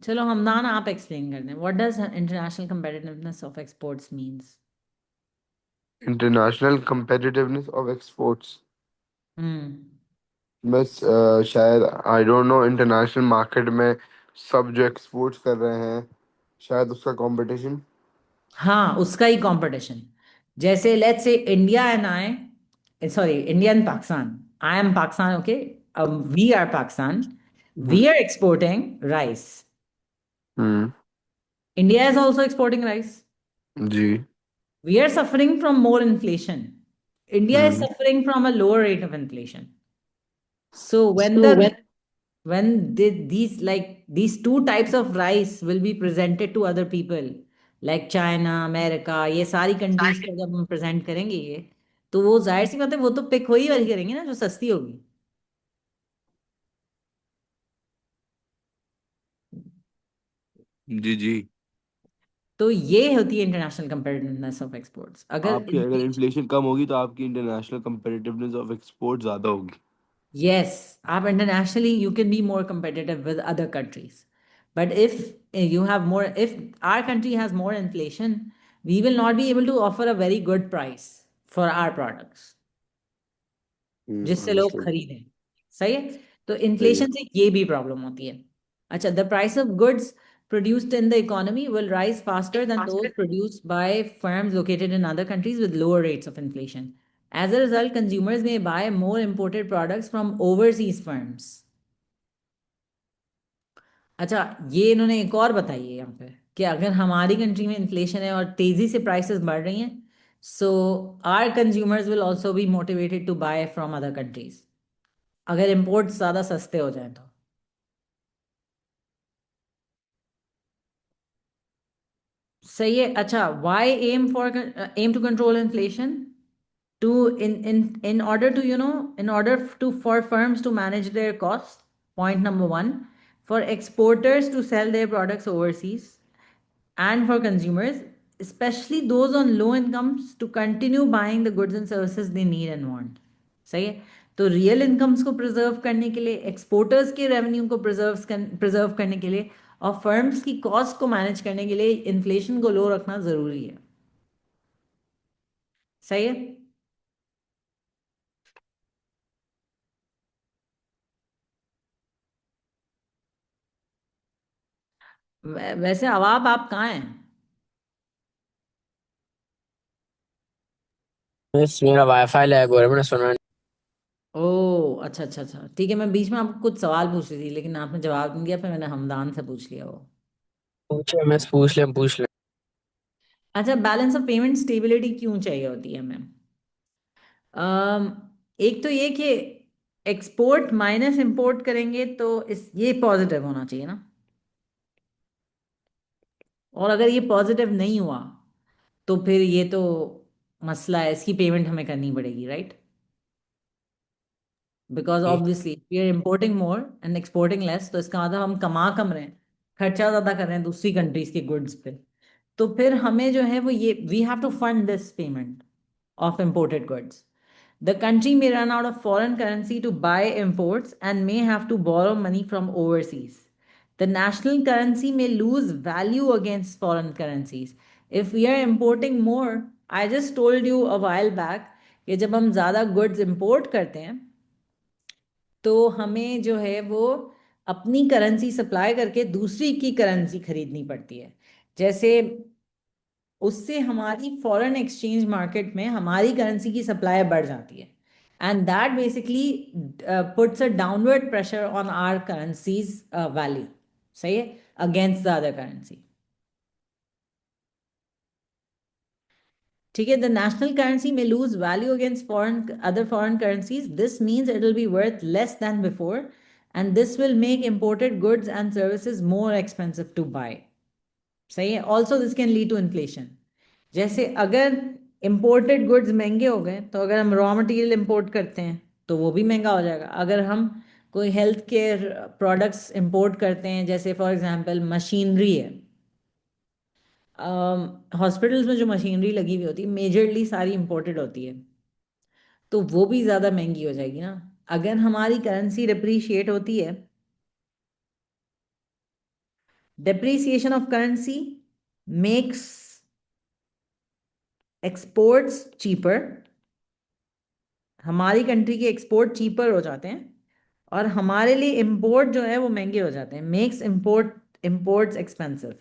चलो हमदान आप एक्सप्लेन कर दें, what does international competitiveness of exports means. International competitiveness of exports, hmm. बस शायद I don't know, international market में सब जो एक्सपोर्ट्स कर रहे हैं शायद उसका कंपटीशन। हाँ, उसका ही कंपटीशन। जैसे let's say India and I, sorry India and Pakistan, I am Pakistan, okay, we are Pakistan, we are exporting rice, hmm. India is also exporting rice, जी। We are suffering from more inflation, India is hmm. Suffering from a lower rate of inflation. So So when these two types of rice will be presented to other people like China, America, ये सारी countries को जब हम present करेंगे ये, तो वो जाहिर सी बात है वो तो पिक वही वाली करेंगे ना जो सस्ती होगी। जी जी। तो ये होती है इंटरनेशनल कंपेटिटिवनेस ऑफ एक्सपोर्ट्स। अगर आपकी अगर इन्फ्लेशन कम होगी तो आपकी इंटरनेशनल competitiveness ऑफ एक्सपोर्ट ज़्यादा होगी। yes, आप internationally you can be more competitive with other countries, but if you have more, if our country has more inflation, we will not be able to offer a very good price for our products जिससे लोग understood. खरीदें। सही है। तो सही है। Inflation से ये भी प्रॉब्लम होती है। अच्छा, the price of goods produced in the economy will rise faster than those produced by firms located in other countries with lower rates of inflation. As a result, consumers may buy more imported products from overseas firms. अच्छा, ये इन्होंने एक और बताई है यहाँ पे कि अगर हमारी कंट्री में इन्फ्लेशन है और तेजी से प्राइसेस बढ़ रही हैं, so our consumers will also be motivated to buy from other countries, अगर इम्पोर्ट्स ज़्यादा सस्ते हो जाएं तो। सही है। अच्छा, why aim to control inflation, to in order to in order to for firms to manage their cost, Point number one, for exporters to sell their products overseas and for consumers, especially those on low incomes, to continue buying the goods and services they need and want. सही है। तो real incomes को preserve करने के लिए, exporters के revenue को preserve करने के लिए और फर्म्स की कॉस्ट को मैनेज करने के लिए इन्फ्लेशन को लो रखना जरूरी है। सही है। वैसे अवाब आप कहाँ हैं? बस मेरा वाईफाई लैग हो रहा है, मैंने सुना नहीं। ओह अच्छा अच्छा अच्छा, ठीक है। मैं बीच में आपको कुछ सवाल पूछ रही थी लेकिन आपने जवाब नहीं दिया, फिर मैंने हमदान से पूछ लिया वो। पूछे, मैं पूछ ले। अच्छा, बैलेंस ऑफ पेमेंट स्टेबिलिटी क्यों चाहिए होती है मैम? एक तो ये कि एक्सपोर्ट माइनस इंपोर्ट करेंगे तो इस ये पॉजिटिव होना चाहिए ना। और अगर ये पॉजिटिव नहीं हुआ तो फिर ये तो मसला है, इसकी पेमेंट हमें करनी पड़ेगी, right? Because obviously we are importing more and exporting less, तो इसका मतलब हम कमा कम रहे हैं, खर्चा ज़्यादा कर रहे हैं दूसरी कंट्रीज के गुड्स पे। तो फिर हमें जो है वो ये we have to fund this payment of imported goods. The country may run out of foreign currency to buy imports and may have to borrow money from overseas. The national currency may lose value against foreign currencies. If we are importing more, I just told you a while back कि जब हम ज़्यादा goods import करते हैं तो हमें जो है वो अपनी करेंसी सप्लाई करके दूसरी की करेंसी खरीदनी पड़ती है। जैसे उससे हमारी फॉरेन एक्सचेंज मार्केट में हमारी करेंसी की सप्लाई बढ़ जाती है and that basically puts a downward pressure on our currency's value. सही है, अगेंस्ट द अदर करेंसी। ठीक है, द नेशनल करेंसी में lose value against foreign other foreign currencies, this means it will be worth less than before and this will make imported goods and services more expensive to buy. सही है, also this can lead to inflation. जैसे अगर imported goods महंगे हो गए तो अगर हम रॉ मटेरियल इंपोर्ट करते हैं तो वो भी महंगा हो जाएगा। अगर हम कोई हेल्थ केयर प्रोडक्ट्स इंपोर्ट करते हैं, जैसे फॉर एग्जांपल मशीनरी है, हॉस्पिटल्स में जो मशीनरी लगी हुई होती है मेजरली सारी इंपोर्टेड होती है, तो वो भी ज़्यादा महंगी हो जाएगी ना। अगर हमारी करेंसी डिप्रिशिएट होती है, depreciation of currency makes exports cheaper, हमारी कंट्री के एक्सपोर्ट चीपर हो जाते हैं और हमारे लिए इंपोर्ट जो है वो महंगे हो जाते हैं, मेक्स इंपोर्ट्स एक्सपेंसिव।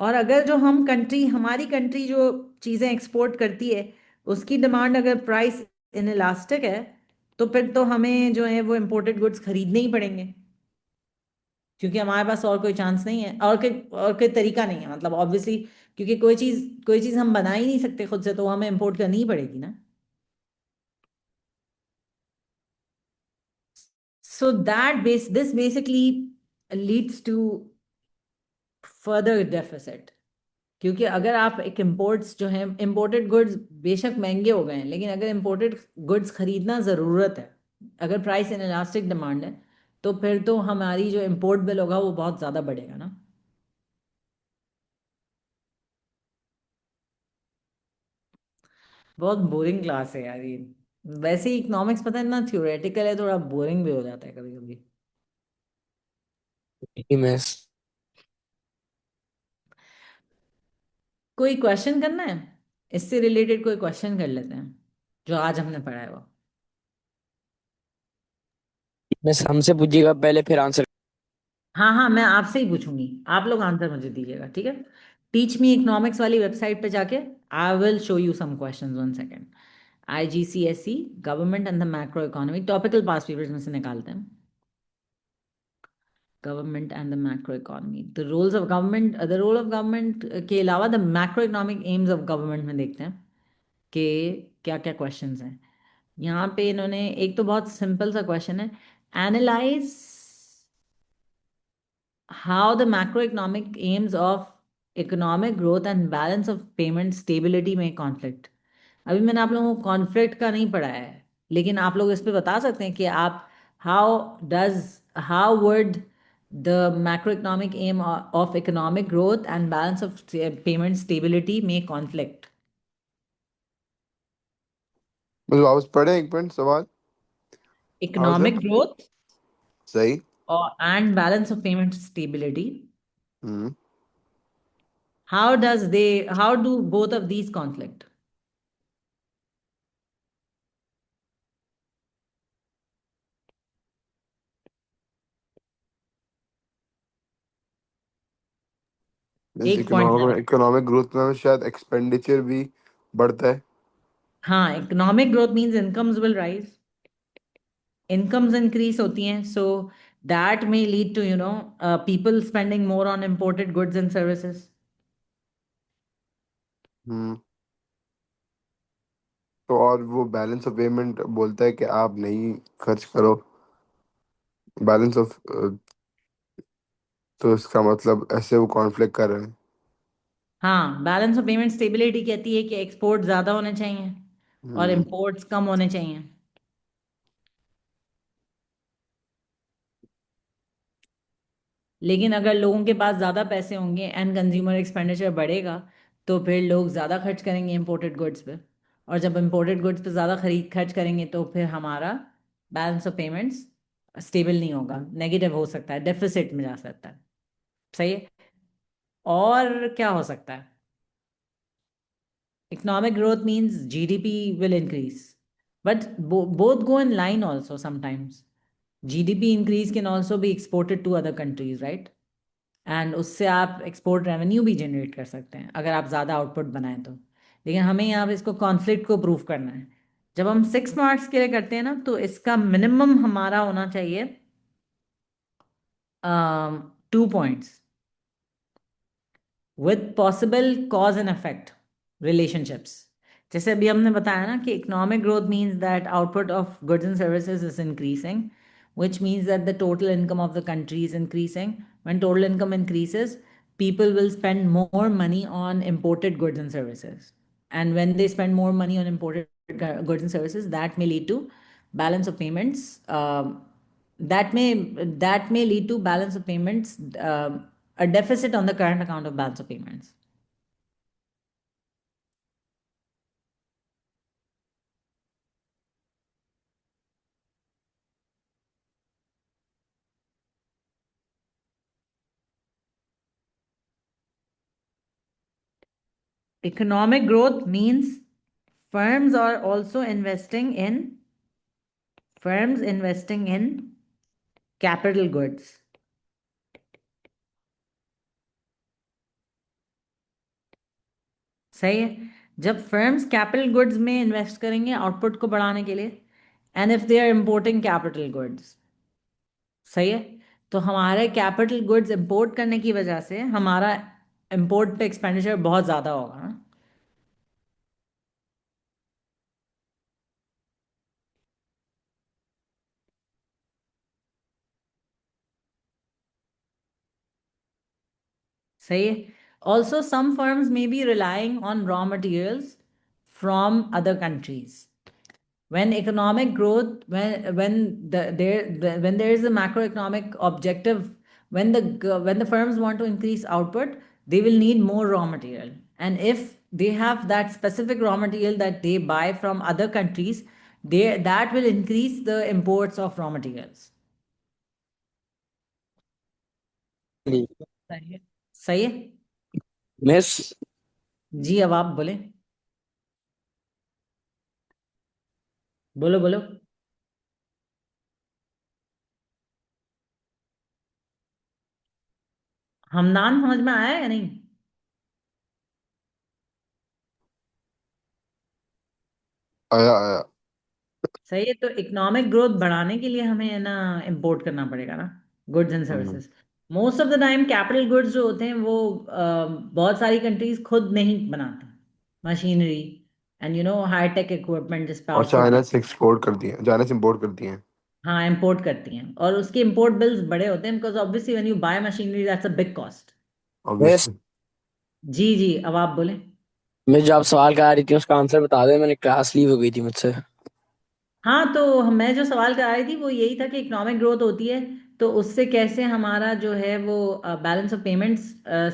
और अगर जो हम कंट्री हमारी कंट्री जो चीज़ें एक्सपोर्ट करती है उसकी डिमांड अगर प्राइस इनइलास्टिक है तो फिर तो हमें जो है वो इंपोर्टेड गुड्स खरीदने ही पड़ेंगे, क्योंकि हमारे पास और कोई चांस नहीं है और कोई तरीका नहीं है, मतलब ऑब्वियसली, क्योंकि कोई चीज़ हम बना ही नहीं सकते खुद से, तो हमें इंपोर्ट करनी ही पड़ेगी ना। So this basically leads to further deficit, क्योंकि अगर आप एक इम्पोर्ट्स जो है इम्पोर्टेड गुड्स बेशक महंगे हो गए हैं लेकिन अगर इम्पोर्टेड गुड्स खरीदना ज़रूरत है, अगर प्राइस इन इलास्टिक डिमांड है, तो फिर तो हमारी जो इम्पोर्ट बिल होगा वो बहुत ज़्यादा बढ़ेगा ना। बहुत बोरिंग क्लास है यार ये। वैसे ही इकोनॉमिक्स पता है ना, थ्योरेटिकल है, थोड़ा बोरिंग भी हो जाता है कभी कभी। मैं कोई क्वेश्चन करना है, इससे रिलेटेड कोई क्वेश्चन कर लेते हैं जो आज हमने पढ़ा है वो। बस हमसे पूछिएगा पहले, फिर आंसर। हाँ हाँ, मैं आपसे ही पूछूंगी, आप लोग आंसर मुझे दीजिएगा, ठीक है? टीच मी इकोनॉमिक्स वाली वेबसाइट पे जाके I will show you some questions, one second. IGCSE government and the macro economy, topical past papers में से निकालते हैं। Government and the macro economy, the roles of government, the role of government के अलावा the macro economic aims of government में देखते हैं कि क्या क्या क्वेश्चंस हैं। यहाँ पे इन्होंने एक तो बहुत सिंपल सा क्वेश्चन है, analyse how the macroeconomic aims of economic growth and balance of payment stability में conflict। अभी मैंने आप लोगों को कॉन्फ्लिक्ट का नहीं पढ़ाया है लेकिन आप लोग इस पे बता सकते हैं कि आप how does how would the macro economic aim of economic growth and balance of payment stability में कॉन्फ्लिक्ट। बस वापस पढ़े एक मिनट सवाल। How economic that. ग्रोथ सही। और and balance of payment stability, hmm. how do both of these conflict? Means एक point economic ज़रा। इकोनॉमिक ग्रोथ में शायद एक्सपेंडिचर भी बढ़ता है। हाँ, economic growth means incomes will rise, incomes increase होती हैं, so that may lead to people spending more on imported goods and services. Hmm. तो और वो बैलेंस ऑफ पेमेंट बोलता है कि आप नहीं खर्च करो, बैलेंस ऑफ, तो इसका मतलब ऐसे वो कॉन्फ्लिक्ट कर रहे हैं। हाँ, बैलेंस ऑफ पेमेंट स्टेबिलिटी कहती है कि एक्सपोर्ट ज़्यादा होने चाहिए और हम्म। इम्पोर्ट्स कम होने चाहिए। लेकिन अगर लोगों के पास ज़्यादा पैसे होंगे एंड कंज्यूमर एक्सपेंडिचर बढ़ेगा, तो फिर लोग ज़्यादा खर्च करेंगे इम्पोर्टेड गुड्स पे, और जब इम्पोर्टेड गुड्स पे ज़्यादा खरीद खर्च करेंगे तो फिर हमारा बैलेंस ऑफ पेमेंट्स स्टेबल नहीं होगा, नेगेटिव हो सकता है, डेफिसिट में जा सकता है। सही है। और क्या हो सकता है? Economic growth means GDP will increase, but both go in line also sometimes. GDP increase can also be exported to other countries, right? And उससे आप एक्सपोर्ट रेवेन्यू भी जनरेट कर सकते हैं अगर आप ज़्यादा आउटपुट बनाएं तो। लेकिन हमें यहाँ पे इसको कॉन्फ्लिक्ट को प्रूव करना है। जब हम 6 मार्क्स के लिए करते हैं ना, तो इसका मिनिमम हमारा होना चाहिए 2 points with possible cause and effect relationships. जैसे अभी हमने बताया ना कि economic growth means that output of goods and services is increasing, which means that the total income of the country is increasing. When total income increases, people will spend more money on imported goods and services. And when they spend more money on imported goods and services, that may lead to balance of payments. That may that may lead to balance of payments, a deficit on the current account of balance of payments. Economic growth means firms are also investing in capital goods. सही है। जब firms capital goods में invest करेंगे output को बढ़ाने के लिए, and if they are importing capital goods, सही है, तो हमारे कैपिटल गुड्स इंपोर्ट करने की वजह से हमारा इंपोर्ट पे एक्सपेंडिचर बहुत ज़्यादा होगा ना। सही है। Also some firms may be relying on raw materials from other countries. When economic growth, when there is a macroeconomic objective, when the firms want to increase output, they will need more raw material, and if they have that specific raw material that they buy from other countries, that will increase the imports of raw materials. सही है। सही है। Miss, जी, अब आप बोले, बोलो बोलो। हमदान समझ में आया या नहीं? आया आया। सही है। तो इकोनॉमिक ग्रोथ बढ़ाने के लिए हमें है ना इंपोर्ट करना पड़ेगा ना goods and hmm. Services. Most of the time capital goods जो होते हैं वो बहुत सारी कंट्रीज खुद नहीं बनाती, machinery and high tech equipment जिस पे और आउटपुट चाइना बढ़। से एक्सपोर्ट करती हैं, चाइना से इम्पोर्ट करती हैं। हाँ, इंपोर्ट करती हैं और उसके इंपोर्ट बिल्स बड़े होते हैं, because obviously when you buy machinery that's a big cost. Miss, obviously. जी जी, अब आप बोले। मैं जो आप सवाल करा रही थी उसका आंसर बता दे, मैंने क्लास लीव हो गई थी मुझसे। हाँ, तो मैं जो सवाल कर रही थी वो यही था कि इकोनॉमिक ग्रोथ होती है तो उससे कैसे हमारा जो है वो बैलेंस ऑफ पेमेंट्स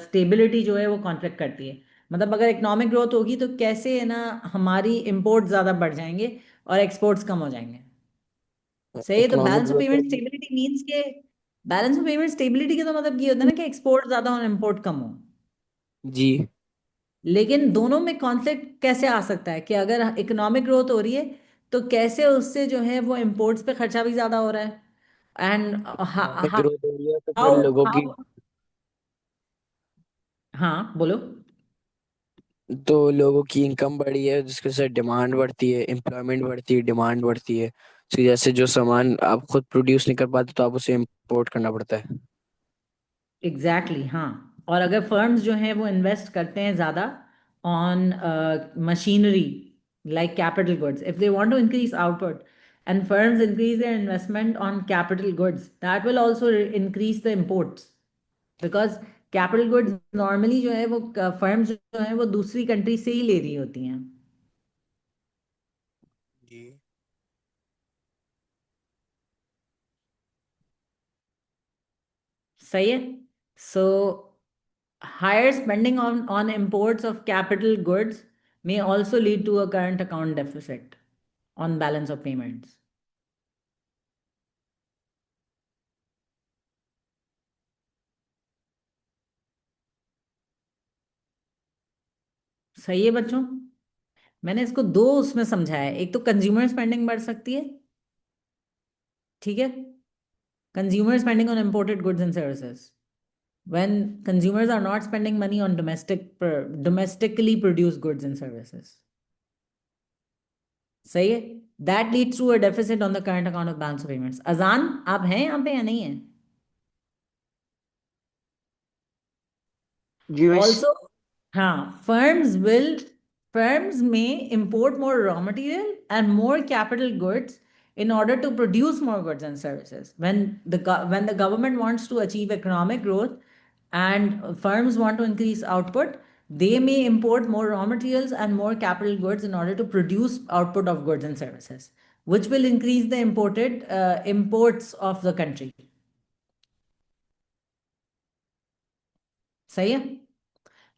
स्टेबिलिटी जो है वो कॉन्फ्लिक्ट करती है। मतलब अगर इकोनॉमिक ग्रोथ होगी तो कैसे है ना, हमारी इंपोर्ट ज़्यादा बढ़ जाएंगे और एक्सपोर्ट्स कम हो जाएंगे। सही है, तो economic balance of growth payment तो स्टेबिलिटी मीन्स के बैलेंस ऑफ पेमेंट स्टेबिलिटी का तो मतलब ये होता है ना कि एक्सपोर्ट ज़्यादा हो इम्पोर्ट कम हो। जी। लेकिन दोनों में कॉन्फ्लिक्ट कैसे आ सकता है कि अगर इकोनॉमिक ग्रोथ हो रही है तो कैसे उससे जो है वो इम्पोर्ट्स पे खर्चा भी ज्यादा हो रहा है। एंड इकोनॉमिक हाउ ग्रोथ हो रही है तो फिर हाउ लोगों की, हाउ हाँ बोलो। तो लोगों की इनकम बढ़ी है जिसके से डिमांड बढ़ती है, एम्प्लॉयमेंट बढ़ती है, डिमांड बढ़ती है। तो जैसे जो सामान आप खुद प्रोड्यूस नहीं कर पाते तो आप उसे इम्पोर्ट करना पड़ता है। एग्जैक्टली हाँ। और अगर फर्म्स जो हैं वो इन्वेस्ट करते हैं ज़्यादा on machinery like capital goods, if they want to increase output and firms increase their investment on capital goods, that will also increase the imports. Because capital goods normally जो है वो firms जो है वो दूसरी कंट्री से ही ले रही होती हैं। जी। सही है। सो higher spending on imports of capital goods may also lead to a current account deficit on balance of payments. सही है बच्चों। मैंने इसको दो उसमें समझाया है, एक तो कंज्यूमर स्पेंडिंग बढ़ सकती है, ठीक है, consumer spending on imported goods and services when consumers are not spending money on domestically produced goods and services। सही है। That leads to a deficit on the current account of balance of payments. Azaan आप हैं यहाँ पे या नहीं है? जी मिस। Also, हाँ, firms may import more raw material and more capital goods in order to produce more goods and services. When the government wants to achieve economic growth and firms want to increase output, they may import more raw materials and more capital goods in order to produce output of goods and services, which will increase the imported imports of the country। सही है।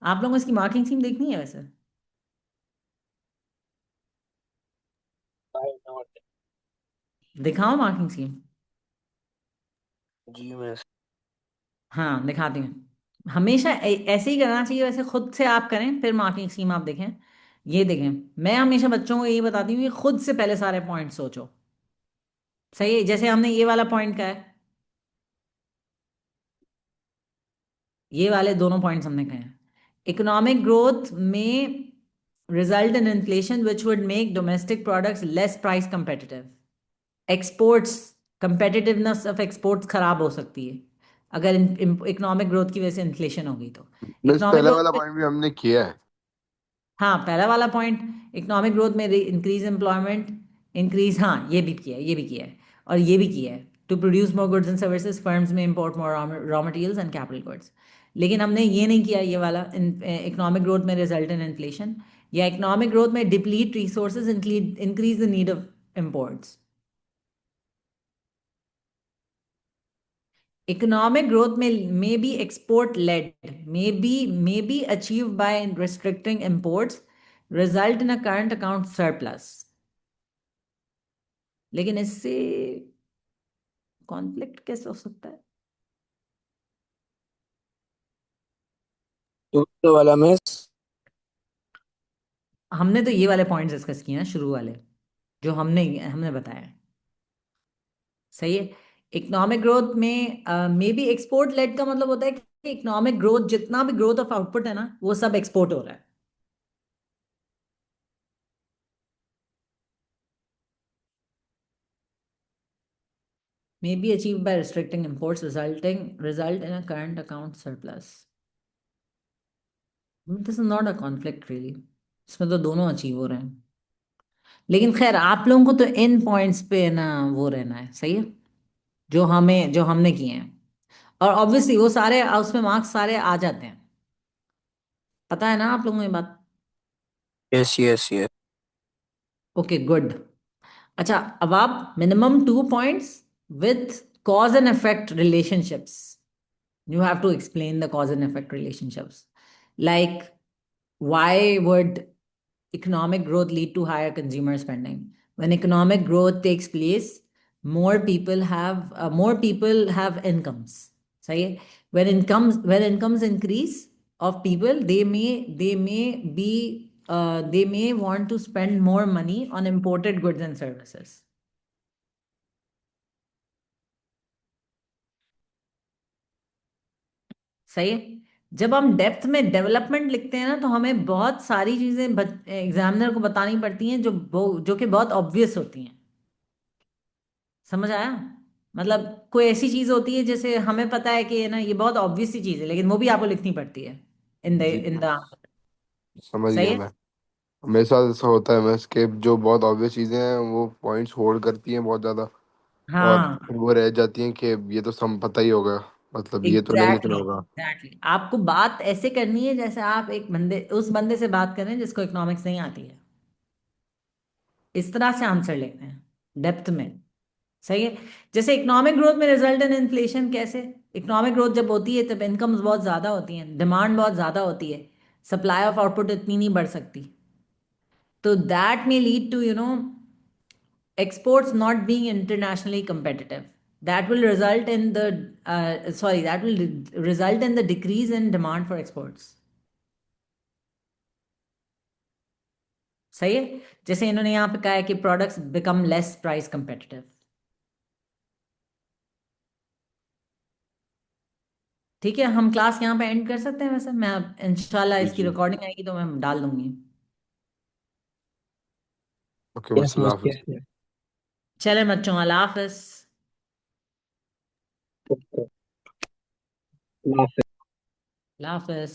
आप लोगों को इसकी marking scheme देखनी है वैसे? दिखाओ मार्किंग स्कीम। जी मिस। हाँ दिखाती हूँ। हमेशा ऐसे ही करना चाहिए वैसे, खुद से आप करें फिर मार्किंग स्कीम आप देखें। ये देखें, मैं हमेशा बच्चों को यही बताती हूँ कि खुद से पहले सारे पॉइंट सोचो। सही है, जैसे हमने ये वाला पॉइंट का है, ये वाले दोनों पॉइंट्स हमने कहे हैं। इकोनॉमिक ग्रोथ में result in inflation which would make domestic products less price competitive. Exports, competitiveness of exports खराब हो सकती है अगर इकोनॉमिक ग्रोथ की वजह से इन्फ्लेशन होगी तो। बस इकोनॉमिक पहला वाला ग्रोथ, पॉइंट भी हमने किया है। हाँ पहला वाला पॉइंट इकोनॉमिक ग्रोथ में इंक्रीज एम्प्लॉयमेंट, इंक्रीज, हाँ ये भी किया है, ये भी किया है, और ये भी किया है। To produce more goods and services firms में import more raw materials and capital goods. लेकिन हमने ये नहीं किया ये वाला, इकोनॉमिक ग्रोथ में रिजल्ट इन इन्फ्लेशन, या इकोनॉमिक ग्रोथ में deplete resources increase the need of imports. Economic growth may be export led, may be achieved by restricting imports, result in a current account surplus। लेकिन इससे conflict कैसे हो सकता है? दूसरे वाला मिस। हमने तो ये वाले पॉइंट्स डिस्कस किए हैं शुरू वाले, जो हमने हमने बताया है। सही है। इकोनॉमिक ग्रोथ में मे बी एक्सपोर्ट लेड का मतलब होता है कि इकोनॉमिक ग्रोथ, जितना भी ग्रोथ ऑफ आउटपुट है ना वो सब एक्सपोर्ट हो रहा है। May be achieved by restricting imports, result in a current account surplus। This is not a conflict really, इसमें तो दोनों अचीव हो रहे हैं। लेकिन खैर आप लोगों को तो इन पॉइंट्स पे ना वो रहना है, सही है, जो हमने किए हैं। और ऑब्वियसली वो सारे उसमें मार्क्स सारे आ जाते हैं, पता है ना आप लोगों को ये बात? Yes yes yes. Okay good. अच्छा, अब आप minimum 2 points with cause and effect relationships, you have to explain the cause and effect relationships, like why would economic growth lead to higher consumer spending? When economic growth takes place, more people have incomes. सही है? When incomes increase of people, they may want to spend more money on imported goods and services. सही है? जब हम depth में development लिखते हैं ना, तो हमें बहुत सारी चीजें एग्जामिनर को बतानी पड़ती हैं जो कि बहुत ऑब्वियस होती हैं। समझ आया? मतलब कोई ऐसी चीज होती है जैसे हमें पता है कि ना ये बहुत ऑब्वियस सी चीज है, लेकिन वो भी आपको लिखनी पड़ती है in the ji, in the समझ सही गया है? मैं। मेरे साथ ऐसा होता है, मैं इसके जो बहुत ऑब्वियस चीज़ें हैं वो पॉइंट्स होल्ड करती हैं बहुत ज़्यादा, और हाँ, फिर वो रह जाती हैं कि ये तो सब पता ही होगा, मतलब ये तो नहीं लिखना एग्जैक्टली होगा। एग्जैक्टली आपको बात ऐसे करनी है जैसे आप एक बंदे उस बंदे से बात करें जिसको इकोनॉमिक्स नहीं आती है। इस तरह से आंसर लेते हैं डेप्थ में। सही है? जैसे इकोनॉमिक ग्रोथ में रिजल्ट इन इन्फ्लेशन कैसे? इकोनॉमिक ग्रोथ जब होती है तब इनकम्स बहुत ज़्यादा होती हैं, डिमांड बहुत ज़्यादा होती है, सप्लाई ऑफ आउटपुट इतनी नहीं बढ़ सकती। तो that may lead to exports not being internationally competitive. That will result in the that will result in the decrease in demand for exports. सही है? जैसे इन्होंने यहाँ पे कहा है कि products become less price competitive। ठीक है, हम क्लास यहाँ पे एंड कर सकते हैं। वैसे मैं इंशाल्लाह जी इसकी जी। रिकॉर्डिंग आएगी तो मैं डाल दूंगी। ओके, यस बस अल्लाह मस्त, हाफिज़। यस। चले बच्चों, अल्लाह हाफिज। यस। अल्लाह हाफिज।